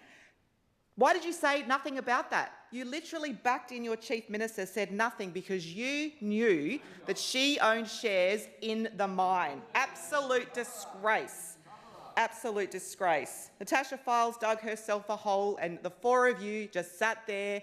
why did you say nothing about that? You literally backed in your Chief Minister, said nothing because you knew that she owned shares in the mine. Absolute disgrace. Absolute disgrace. Natasha Files dug herself a hole, and the 4 of you just sat there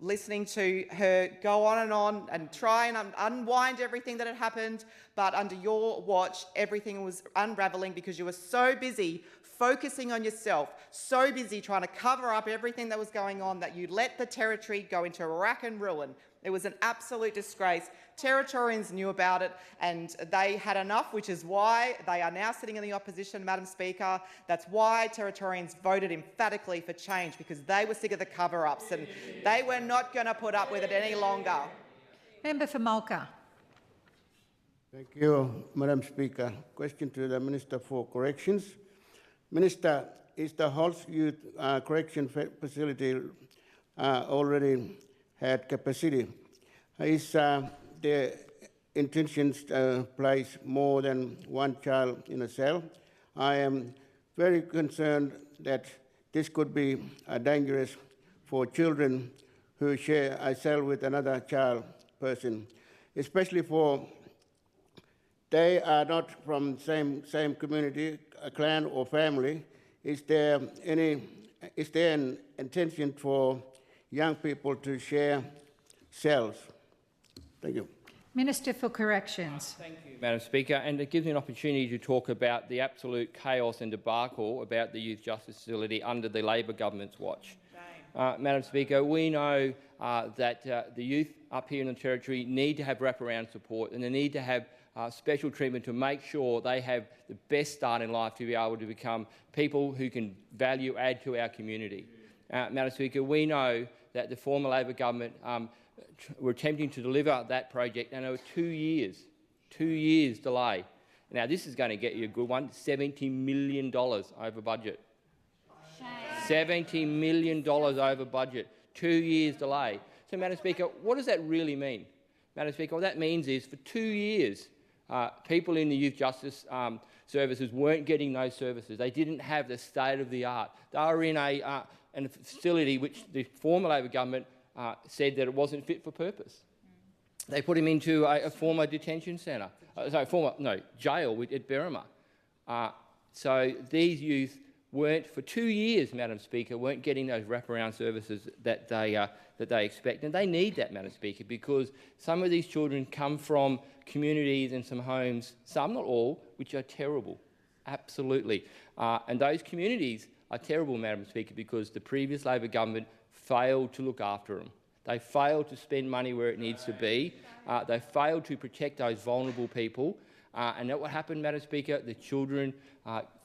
listening to her go on and try and unwind everything that had happened, but under your watch everything was unravelling because you were so busy focusing on yourself, so busy trying to cover up everything that was going on that you let the Territory go into rack and ruin. It was an absolute disgrace. Territorians knew about it and they had enough, which is why they are now sitting in the opposition, Madam Speaker. That's why Territorians voted emphatically for change, because they were sick of the cover-ups and they were not going to put up with it any longer. Member for Mulca. Thank you, Madam Speaker. Question to the Minister for Corrections. Minister, is the Halls Youth Correction Facility already had capacity? Is the intentions to place more than 1 child in a cell? I am very concerned that this could be dangerous for children who share a cell with another child person, especially for they are not from same community, a clan or family. Is there an intention for young people to share cells? Thank you. Minister for Corrections. Thank you, Madam Speaker, and it gives me an opportunity to talk about the absolute chaos and debacle about the Youth Justice Facility under the Labor government's watch. Madam Speaker, we know that the youth up here in the Territory need to have wraparound support, and they need to have special treatment to make sure they have the best start in life to be able to become people who can value add to our community. Madam Speaker, we know that the former Labor government were attempting to deliver that project, and there were 2 years delay. Now, this is going to get you a good one, $70 million over budget. $70 million over budget, 2 years delay. So, Madam Speaker, what does that really mean? Madam Speaker, what that means is for 2 years, people in the youth justice services weren't getting those services. They didn't have the state-of-the-art. They were in a facility which the former Labor government said that it wasn't fit for purpose. They put him into a former detention centre, jail at Berrima. So these youth weren't, for 2 years, Madam Speaker, weren't getting those wraparound services that they expect. And they need that, Madam Speaker, because some of these children come from communities and some homes, some, not all, which are terrible, absolutely. And those communities are terrible, Madam Speaker, because the previous Labor government failed to look after them. They failed to spend money where it needs to be. They failed to protect those vulnerable people. And that what happened, Madam Speaker, the children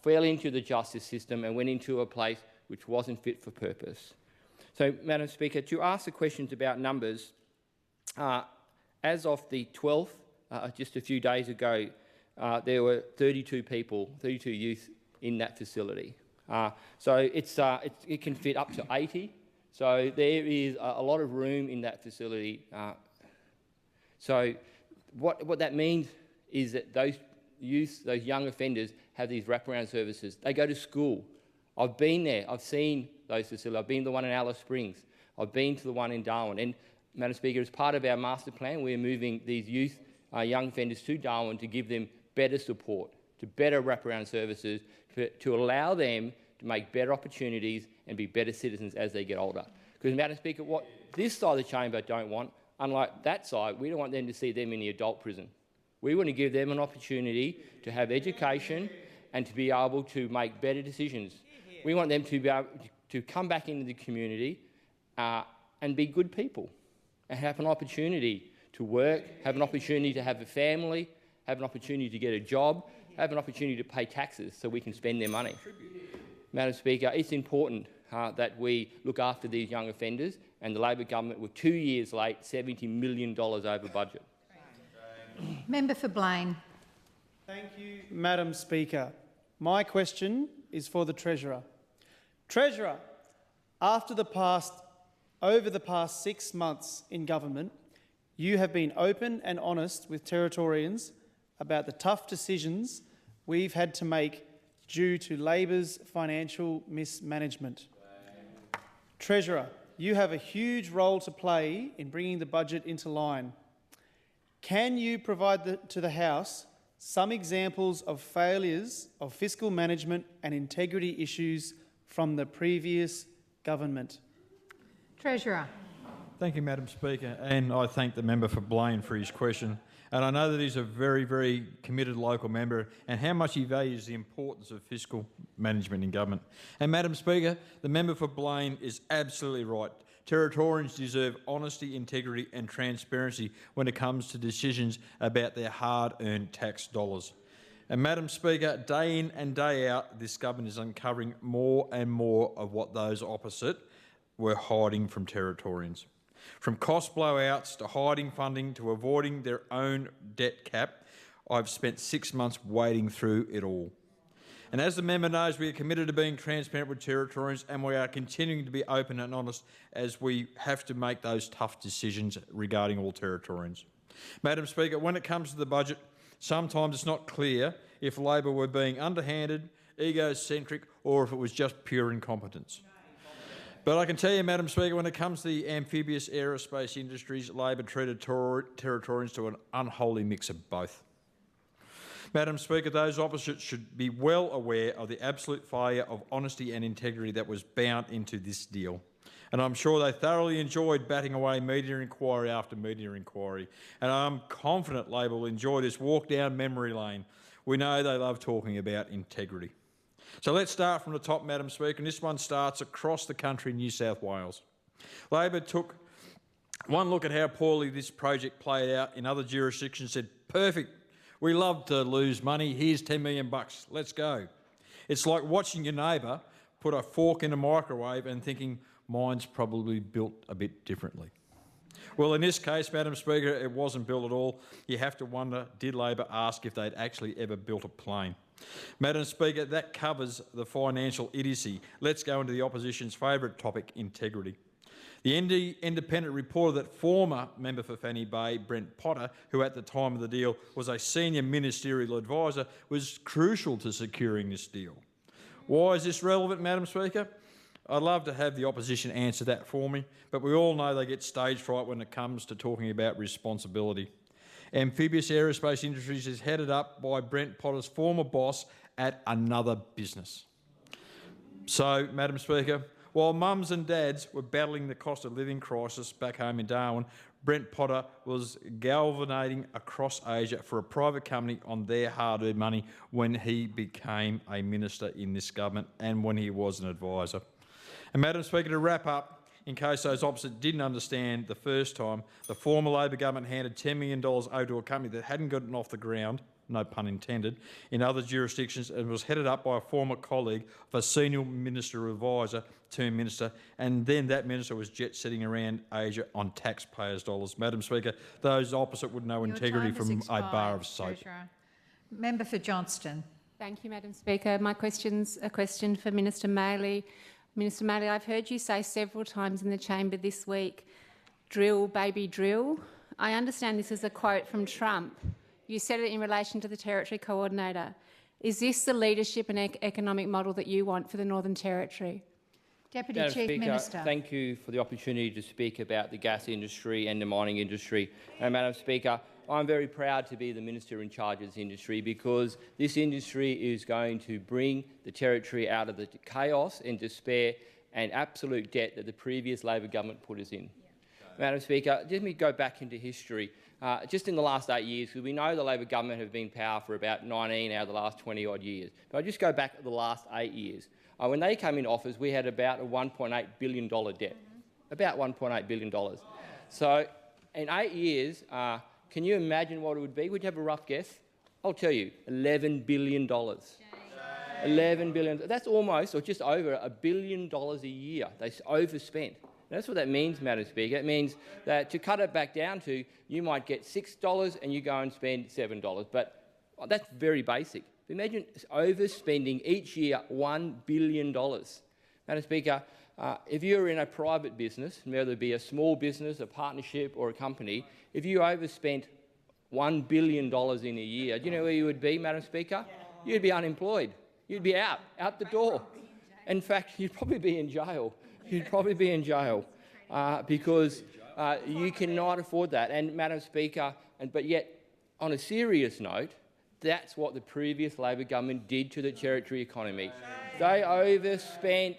fell into the justice system and went into a place which wasn't fit for purpose. So, Madam Speaker, to ask the questions about numbers, as of the 12th, just a few days ago, there were 32 youth in that facility. So it can fit up to 80. So there is a lot of room in that facility. So what that means is that those youth, those young offenders, have these wraparound services. They go to school. I've been there. I've seen those facilities. I've been to the one in Alice Springs. I've been to the one in Darwin. And, Madam Speaker, as part of our master plan, we're moving these youth, young offenders to Darwin to give them better support, to better wraparound services, to allow them to make better opportunities and be better citizens as they get older. Because, Madam Speaker, what this side of the chamber don't want, unlike that side, we don't want them to see them in the adult prison. We want to give them an opportunity to have education and to be able to make better decisions. We want them to be able to come back into the community and be good people and have an opportunity to work, have an opportunity to have a family, have an opportunity to get a job, have an opportunity to pay taxes so we can spend their money. Madam Speaker, it's important that we look after these young offenders, and the Labor government were 2 years late, $70 million over budget. Member for Blaine. Thank you, Madam Speaker. My question is for the Treasurer. Treasurer, over the past 6 months in government, you have been open and honest with Territorians about the tough decisions we've had to make due to Labor's financial mismanagement. Treasurer, you have a huge role to play in bringing the budget into line. Can you provide to the House some examples of failures of fiscal management and integrity issues from the previous government? Treasurer. Thank you, Madam Speaker, and I thank the member for Blaine for his question. And I know that he's a very, very committed local member and how much he values the importance of fiscal management in government. And, Madam Speaker, the member for Blaine is absolutely right. Territorians deserve honesty, integrity and transparency when it comes to decisions about their hard-earned tax dollars. And, Madam Speaker, day in and day out, this government is uncovering more and more of what those opposite were hiding from Territorians. From cost blowouts to hiding funding to avoiding their own debt cap, I've spent 6 months wading through it all. And as the member knows, we are committed to being transparent with Territorians, and we are continuing to be open and honest as we have to make those tough decisions regarding all Territorians. Madam Speaker, when it comes to the budget, sometimes it's not clear if Labor were being underhanded, egocentric, or if it was just pure incompetence. But I can tell you, Madam Speaker, when it comes to the amphibious aerospace industries, Labor treated Territorians to an unholy mix of both. Madam Speaker, those opposite should be well aware of the absolute failure of honesty and integrity that was bound into this deal. And I'm sure they thoroughly enjoyed batting away media inquiry after media inquiry. And I'm confident Labor will enjoy this walk down memory lane. We know they love talking about integrity. So let's start from the top, Madam Speaker, and this one starts across the country in New South Wales. Labor took one look at how poorly this project played out in other jurisdictions and said, perfect, we love to lose money, here's $10 million, let's go. It's like watching your neighbour put a fork in a microwave and thinking, mine's probably built a bit differently. Well, in this case, Madam Speaker, it wasn't built at all. You have to wonder, did Labor ask if they'd actually ever built a plane? Madam Speaker, that covers the financial idiocy. Let's go into the opposition's favourite topic, integrity. The Independent reported that former member for Fanny Bay, Brent Potter, who at the time of the deal was a senior ministerial advisor, was crucial to securing this deal. Why is this relevant, Madam Speaker? I'd love to have the opposition answer that for me, but we all know they get stage fright when it comes to talking about responsibility. Amphibious Aerospace Industries is headed up by Brent Potter's former boss at another business. So, Madam Speaker, while mums and dads were battling the cost of living crisis back home in Darwin, Brent Potter was galvanizing across Asia for a private company on their hard-earned money when he became a minister in this government and when he was an advisor. And Madam Speaker, to wrap up, in case those opposite didn't understand the first time, the former Labor government handed $10 million over to a company that hadn't gotten off the ground, no pun intended, in other jurisdictions and was headed up by a former colleague of a senior minister or advisor to minister, and then that minister was jet-setting around Asia on taxpayers' dollars. Madam Speaker, those opposite would know integrity from a bar of soap. Treasurer. Member for Johnston. Thank you, Madam Speaker. My question's a question for Minister Maley. Minister Maley, I've heard you say several times in the chamber this week, drill, baby, drill. I understand this is a quote from Trump. You said it in relation to the Territory Coordinator. Is this the leadership and economic model that you want for the Northern Territory? Deputy Madam Chief Speaker, Minister. thank you for the opportunity to speak about the gas industry and the mining industry. And Madam Speaker, I'm very proud to be the Minister in charge of this industry because this industry is going to bring the Territory out of the chaos and despair and absolute debt that the previous Labor government put us in. Yeah. Madam Speaker, let me go back into history. Just in the last 8 years, because we know the Labor government have been in power for about 19 out of the last 20-odd years. But I'll just go back to the last 8 years. When they came in office, we had about a $1.8 billion debt. About $1.8 billion. So in 8 years, can you imagine what it would be? Would you have a rough guess? I'll tell you, $11 billion. $11 billion. That's almost, or just over, $1 billion a year. They overspent. That's what that means, Madam Speaker. It means that to cut it back down to, you might get $6 and you go and spend $7. But that's very basic. Imagine overspending each year $1 billion. Madam Speaker, if you're in a private business, whether it be a small business, a partnership or a company, if you overspent $1 billion in a year, do you know where you would be, Madam Speaker? You'd be unemployed. You'd be out the door. In fact, you'd probably be in jail. You'd probably be in jail because you cannot afford that. And Madam Speaker, but yet, on a serious note, that's what the previous Labor government did to the Territory economy. They overspent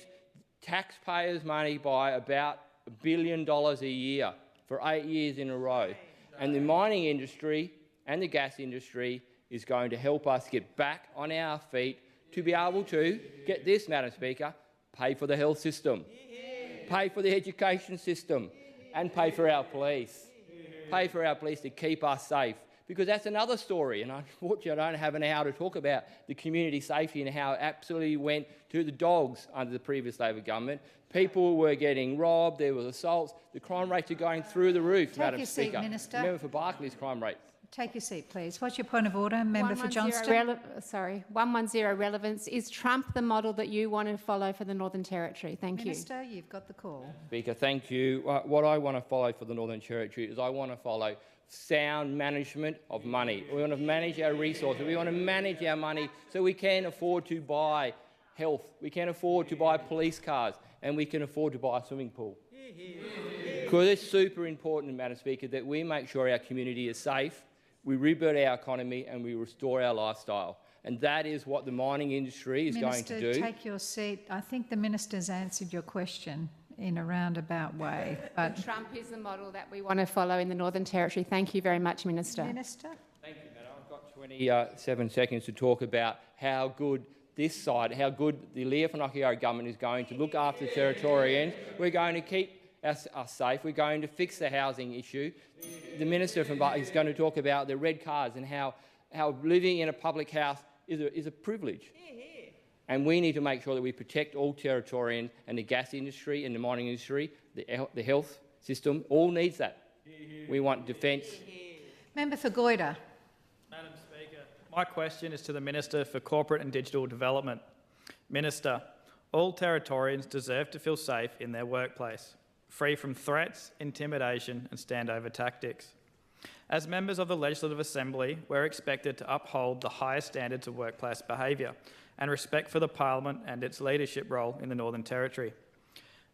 taxpayers' money by about $1 billion a year for 8 years in a row. And the mining industry and the gas industry is going to help us get back on our feet to be able to, get this, Madam Speaker, pay for the health system, pay for the education system, and pay for our police. Pay for our police to keep us safe. Because that's another story, and unfortunately I don't have an hour to talk about the community safety and how it absolutely went to the dogs under the previous Labor government. People were getting robbed, there were assaults, the crime rates are going through the roof, Madam Speaker. Take your seat, Minister. Remember for Barclays crime rate. Take your seat, please. What's your point of order, Member for Johnston? 110 relevance. Is Trump the model that you want to follow for the Northern Territory? Thank you. Minister, you've got the call. Speaker, thank you. What I want to follow for the Northern Territory is I want to follow sound management of money. We want to manage our resources. We want to manage our money so we can afford to buy health, we can afford to buy police cars, and we can afford to buy a swimming pool. Because it's super important, Madam Speaker, that we make sure our community is safe, we rebuild our economy and we restore our lifestyle. And that is what the mining industry is going to do. Minister, take your seat. I think the minister's answered your question in a roundabout way. But Trump is the model that we want to follow in the Northern Territory. Thank you very much, Minister. Minister? Thank you, Madam. I've got 27 seconds to talk about how good this side, how good the Leah Whanakaharo government is going to look after the Territorians. We're going to keep us safe. We're going to fix the housing issue. The Minister is going to talk about the red cars and how living in a public house is a privilege. And we need to make sure that we protect all Territorians, and the gas industry and the mining industry, the health system, all needs that. We want defence. Member for Goyder. Madam Speaker, my question is to the Minister for Corporate and Digital Development. Minister, all Territorians deserve to feel safe in their workplace, free from threats, intimidation and standover tactics. As members of the Legislative Assembly, we're expected to uphold the highest standards of workplace behaviour and respect for the Parliament and its leadership role in the Northern Territory.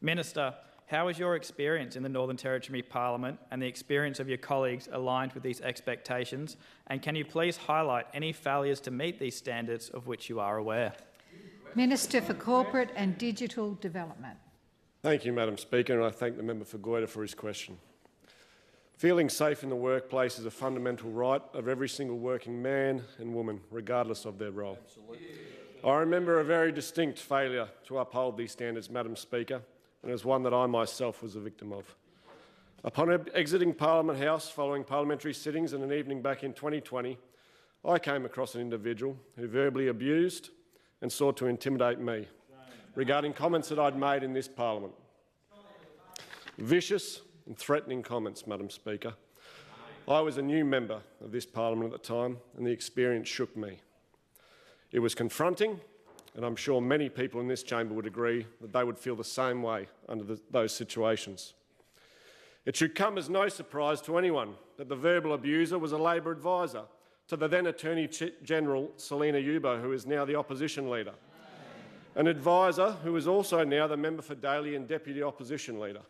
Minister, how is your experience in the Northern Territory Parliament and the experience of your colleagues aligned with these expectations? And can you please highlight any failures to meet these standards of which you are aware? Minister for Corporate and Digital Development. Thank you, Madam Speaker, and I thank the member for Goyder for his question. Feeling safe in the workplace is a fundamental right of every single working man and woman, regardless of their role. Absolutely. I remember a very distinct failure to uphold these standards, Madam Speaker, and it was one that I myself was a victim of. Upon exiting Parliament House following parliamentary sittings and an evening back in 2020, I came across an individual who verbally abused and sought to intimidate me regarding comments that I'd made in this Parliament. Vicious and threatening comments, Madam Speaker. I was a new member of this Parliament at the time, and the experience shook me. It was confronting, and I'm sure many people in this chamber would agree that they would feel the same way under those situations. It should come as no surprise to anyone that the verbal abuser was a Labor advisor to the then Attorney-General Selina Yubo, who is now the opposition leader, an advisor who is also now the member for Daly and Deputy Opposition Leader.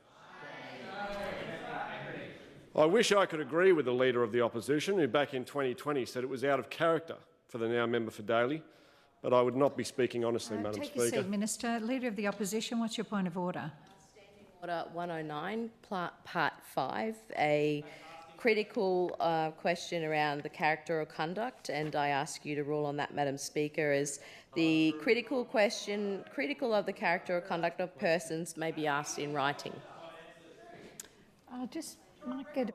I wish I could agree with the Leader of the Opposition, who back in 2020 said it was out of character for the now member for Daly, but I would not be speaking honestly, Madam Take Speaker. your seat, Minister. Leader of the Opposition, what's your point of order? Standing Order 109, Part 5, a critical question around the character or conduct, and I ask you to rule on that, Madam Speaker, as the critical question, critical of the character or conduct of persons, may be asked in writing. I'll just might get.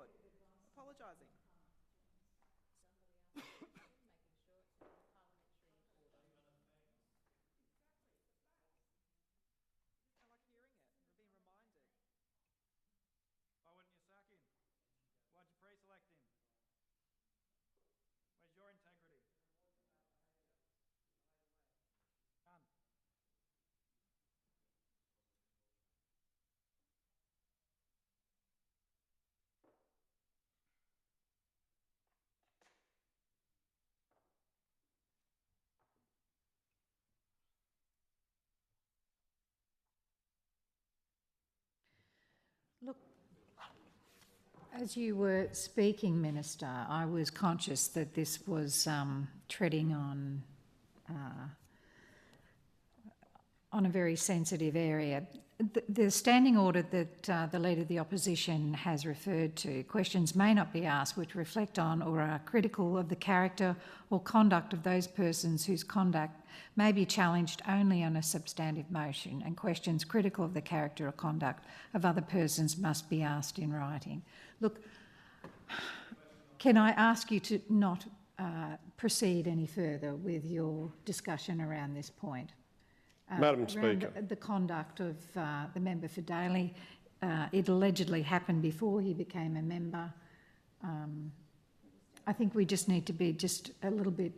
Look, as you were speaking, Minister, I was conscious that this was treading on a very sensitive area. The standing order that the Leader of the Opposition has referred to, questions may not be asked which reflect on or are critical of the character or conduct of those persons whose conduct may be challenged only on a substantive motion, and questions critical of the character or conduct of other persons must be asked in writing. Look, can I ask you to not proceed any further with your discussion around this point? Madam Speaker. The conduct of the member for Daly. It allegedly happened before he became a member. I think we just need to be just a little bit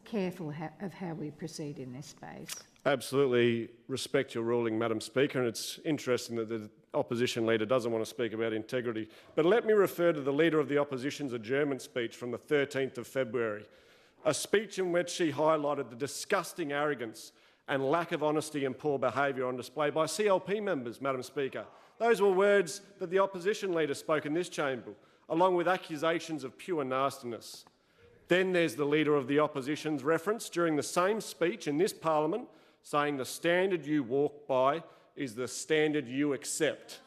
careful of how we proceed in this space. Absolutely respect your ruling, Madam Speaker, and it's interesting that the opposition leader doesn't want to speak about integrity. But let me refer to the Leader of the Opposition's adjournment speech from the 13th of February, a speech in which she highlighted the disgusting arrogance and lack of honesty and poor behaviour on display by CLP members, Madam Speaker. Those were words that the opposition leader spoke in this chamber, along with accusations of pure nastiness. Then there's the Leader of the Opposition's reference during the same speech in this parliament saying the standard you walk by is the standard you accept.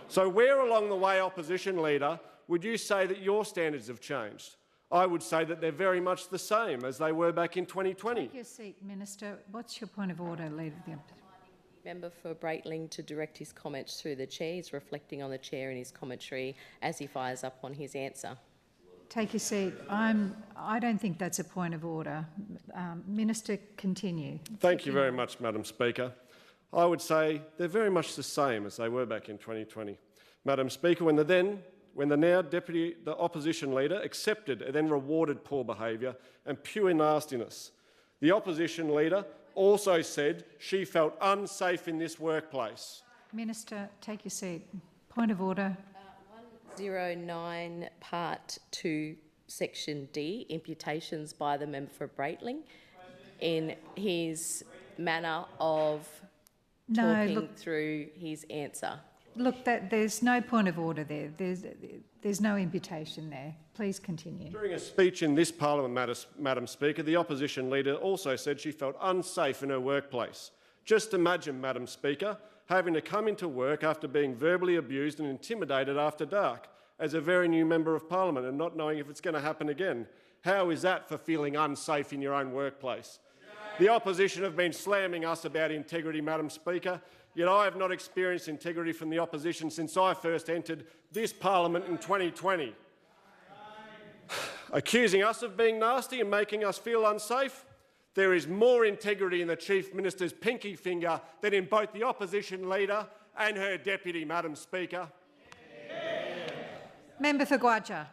So where along the way, Opposition Leader, would you say that your standards have changed? I would say that they're very much the same as they were back in 2020. Take your seat, Minister. What's your point of order, Leader of the Opposition? Member for Breitling to direct his comments through the chair. He's reflecting on the chair in his commentary as he fires up on his answer. Take your seat. I don't think that's a point of order. Minister, continue. Thank you very much, Madam Speaker. I would say they're very much the same as they were back in 2020. Madam Speaker, when the now the opposition leader accepted and then rewarded poor behaviour and pure nastiness, the opposition leader also said she felt unsafe in this workplace. Minister, take your seat. Point of order. 109 Part 2 Section D, imputations by the member for Breitling in his manner of talking through his answer. Look, there's no point of order there. There's no imputation there. Please continue. During a speech in this parliament, Madam Speaker, the opposition leader also said she felt unsafe in her workplace. Just imagine, Madam Speaker, having to come into work after being verbally abused and intimidated after dark as a very new member of parliament and not knowing if it's going to happen again. How is that for feeling unsafe in your own workplace? The opposition have been slamming us about integrity, Madam Speaker, yet I have not experienced integrity from the opposition since I first entered this parliament in 2020. Accusing us of being nasty and making us feel unsafe? There is more integrity in the Chief Minister's pinky finger than in both the opposition leader and her deputy, Madam Speaker. Member for Gwadja.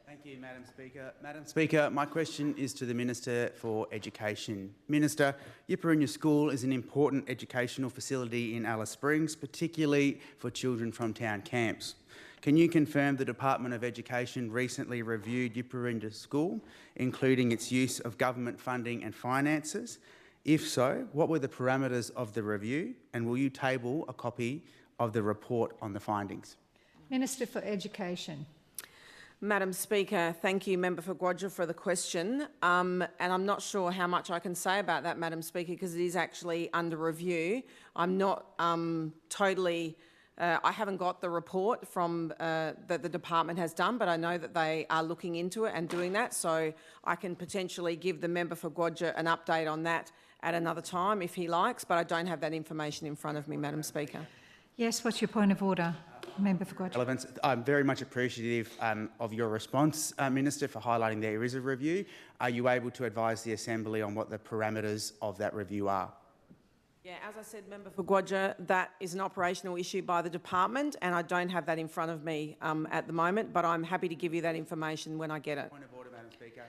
Thank you, Madam Speaker. Madam Speaker, my question is to the Minister for Education. Minister, Yiparunya School is an important educational facility in Alice Springs, particularly for children from town camps. Can you confirm the Department of Education recently reviewed Yiparunya School, including its use of government funding and finances? If so, what were the parameters of the review, and will you table a copy of the report on the findings? Minister for Education. Madam Speaker, thank you, Member for Gwadja, for the question. And I'm not sure how much I can say about that, Madam Speaker, because it is actually under review. I'm not I haven't got the report from that the department has done, but I know that they are looking into it and doing that. So I can potentially give the member for Gwadja an update on that at another time if he likes, but I don't have that information in front of me, Madam Speaker. Yes, what's your point of order? Member for Gwadja. Relevance. I'm very much appreciative of your response, Minister, for highlighting there is a review. Are you able to advise the Assembly on what the parameters of that review are? Yeah, as I said, Member for Gwadja, that is an operational issue by the department, and I don't have that in front of me at the moment, but I'm happy to give you that information when I get it. Point of order, Madam Speaker.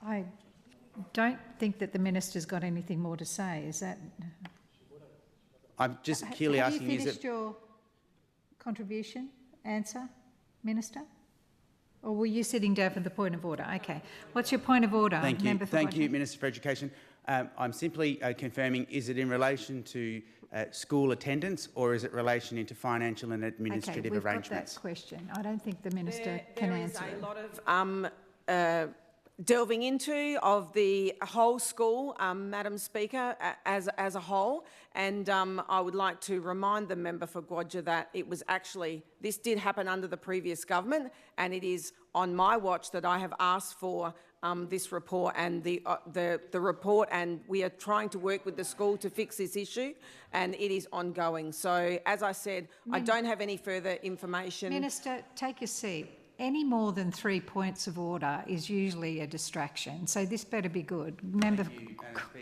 I don't think that the Minister's got anything more to say. Is that? I'm just clearly asking Have you finished your contribution, answer, Minister? Or were you sitting down for the point of order? Okay. What's your point of order? Thank you. Member for Thank Gwadja? you, Minister for Education. I'm simply confirming, is it in relation to school attendance or is it relation into financial and administrative arrangements? We've got that question. I don't think the Minister can answer it. There is a lot of delving into of the whole school, Madam Speaker, as a whole, and I would like to remind the member for Gwadja that it was actually, this did happen under the previous government, and it is on my watch that I have asked for this report and the report, and we are trying to work with the school to fix this issue, and it is ongoing. So, as I said, I don't have any further information. Minister, take your seat. Any more than 3 points of order is usually a distraction, so this better be good. Member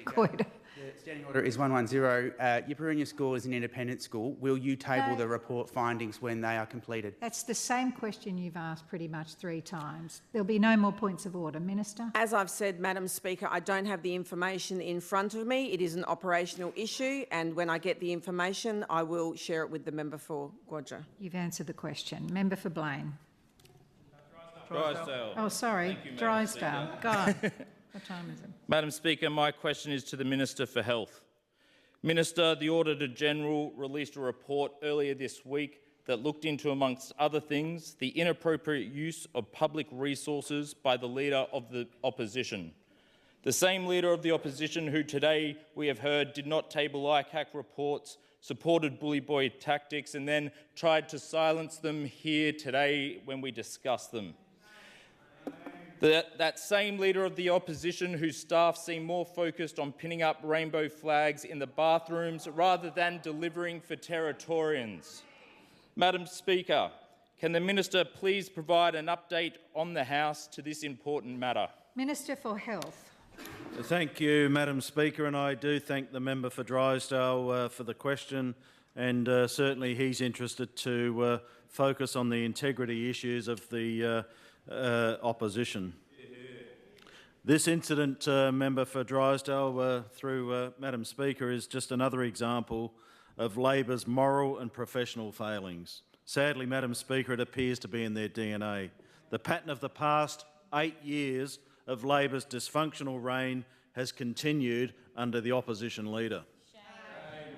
Goyder. The standing order is 110. Yiparunya School is an independent school. Will you table the report findings when they are completed? That's the same question you've asked pretty much 3 times. There'll be no more points of order. Minister? As I've said, Madam Speaker, I don't have the information in front of me. It is an operational issue, and when I get the information, I will share it with the member for Gwadja. You've answered the question. Member for Blaine. Drysdale. Oh, sorry, Thank you, Madam Drysdale. Go on. What time is it? Madam Speaker, my question is to the Minister for Health. Minister, the Auditor-General released a report earlier this week that looked into, amongst other things, the inappropriate use of public resources by the Leader of the Opposition. The same Leader of the Opposition who today we have heard did not table ICAC reports, supported bully boy tactics and then tried to silence them here today when we discussed them. That same Leader of the Opposition whose staff seem more focused on pinning up rainbow flags in the bathrooms rather than delivering for Territorians. Madam Speaker, can the Minister please provide an update on the House to this important matter? Minister for Health. Thank you, Madam Speaker, and I do thank the member for Drysdale for the question, and certainly he's interested to focus on the integrity issues of the opposition. This incident, member for Drysdale, through Madam Speaker, is just another example of Labor's moral and professional failings. Sadly, Madam Speaker, it appears to be in their DNA. The pattern of the past 8 years of Labor's dysfunctional reign has continued under the opposition leader. Shame.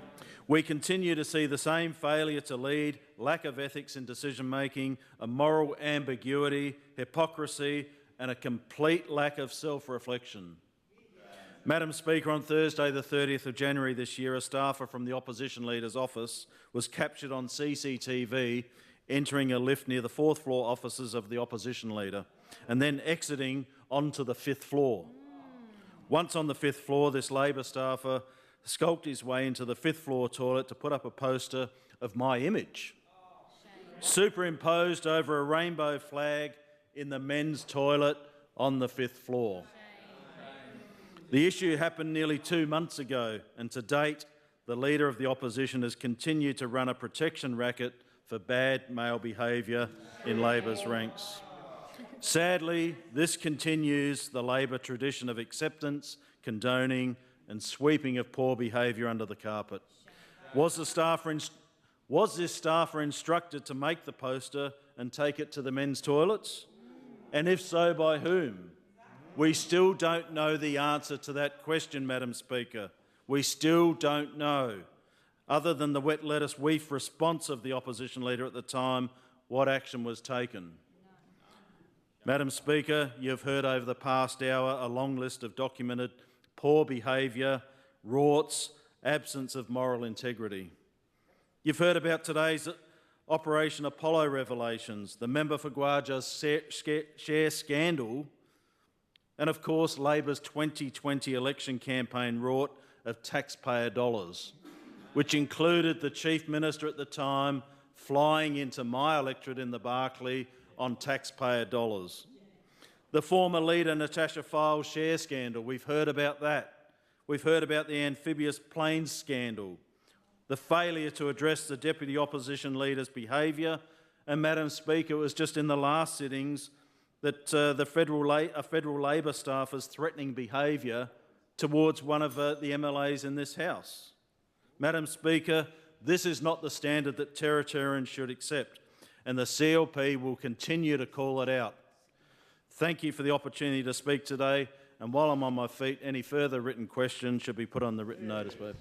We continue to see the same failure to lead, lack of ethics in decision-making, a moral ambiguity, hypocrisy and a complete lack of self-reflection. Madam Speaker, on Thursday the 30th of January this year, a staffer from the opposition leader's office was captured on CCTV entering a lift near the 4th floor offices of the opposition leader and then exiting onto the 5th floor. Once on the 5th floor, this Labor staffer skulked his way into the 5th floor toilet to put up a poster of my image, superimposed over a rainbow flag in the men's toilet on the 5th floor. The issue happened nearly 2 months ago, and to date, the Leader of the Opposition has continued to run a protection racket for bad male behaviour in Labor's ranks. Sadly, this continues the Labor tradition of acceptance, condoning and sweeping of poor behaviour under the carpet. Was this staffer instructed to make the poster and take it to the men's toilets? And if so, by whom? We still don't know the answer to that question, Madam Speaker. We still don't know. Other than the wet lettuce weef response of the opposition leader at the time, what action was taken? Madam Speaker, you've heard over the past hour a long list of documented poor behaviour, rorts, absence of moral integrity. You've heard about today's Operation Apollo revelations, the member for Gwaja's share scandal, and of course Labor's 2020 election campaign rort of taxpayer dollars, which included the Chief Minister at the time flying into my electorate in the Barclay on taxpayer dollars. The former leader Natasha Fyle's share scandal, we've heard about that. We've heard about the amphibious planes scandal, the failure to address the Deputy Opposition Leader's behaviour, and Madam Speaker, it was just in the last sittings that a federal Labor staffer's threatening behaviour towards one of the MLAs in this House. Madam Speaker, this is not the standard that Territorians should accept, and the CLP will continue to call it out. Thank you for the opportunity to speak today, and while I'm on my feet, any further written questions should be put on the written notice paper.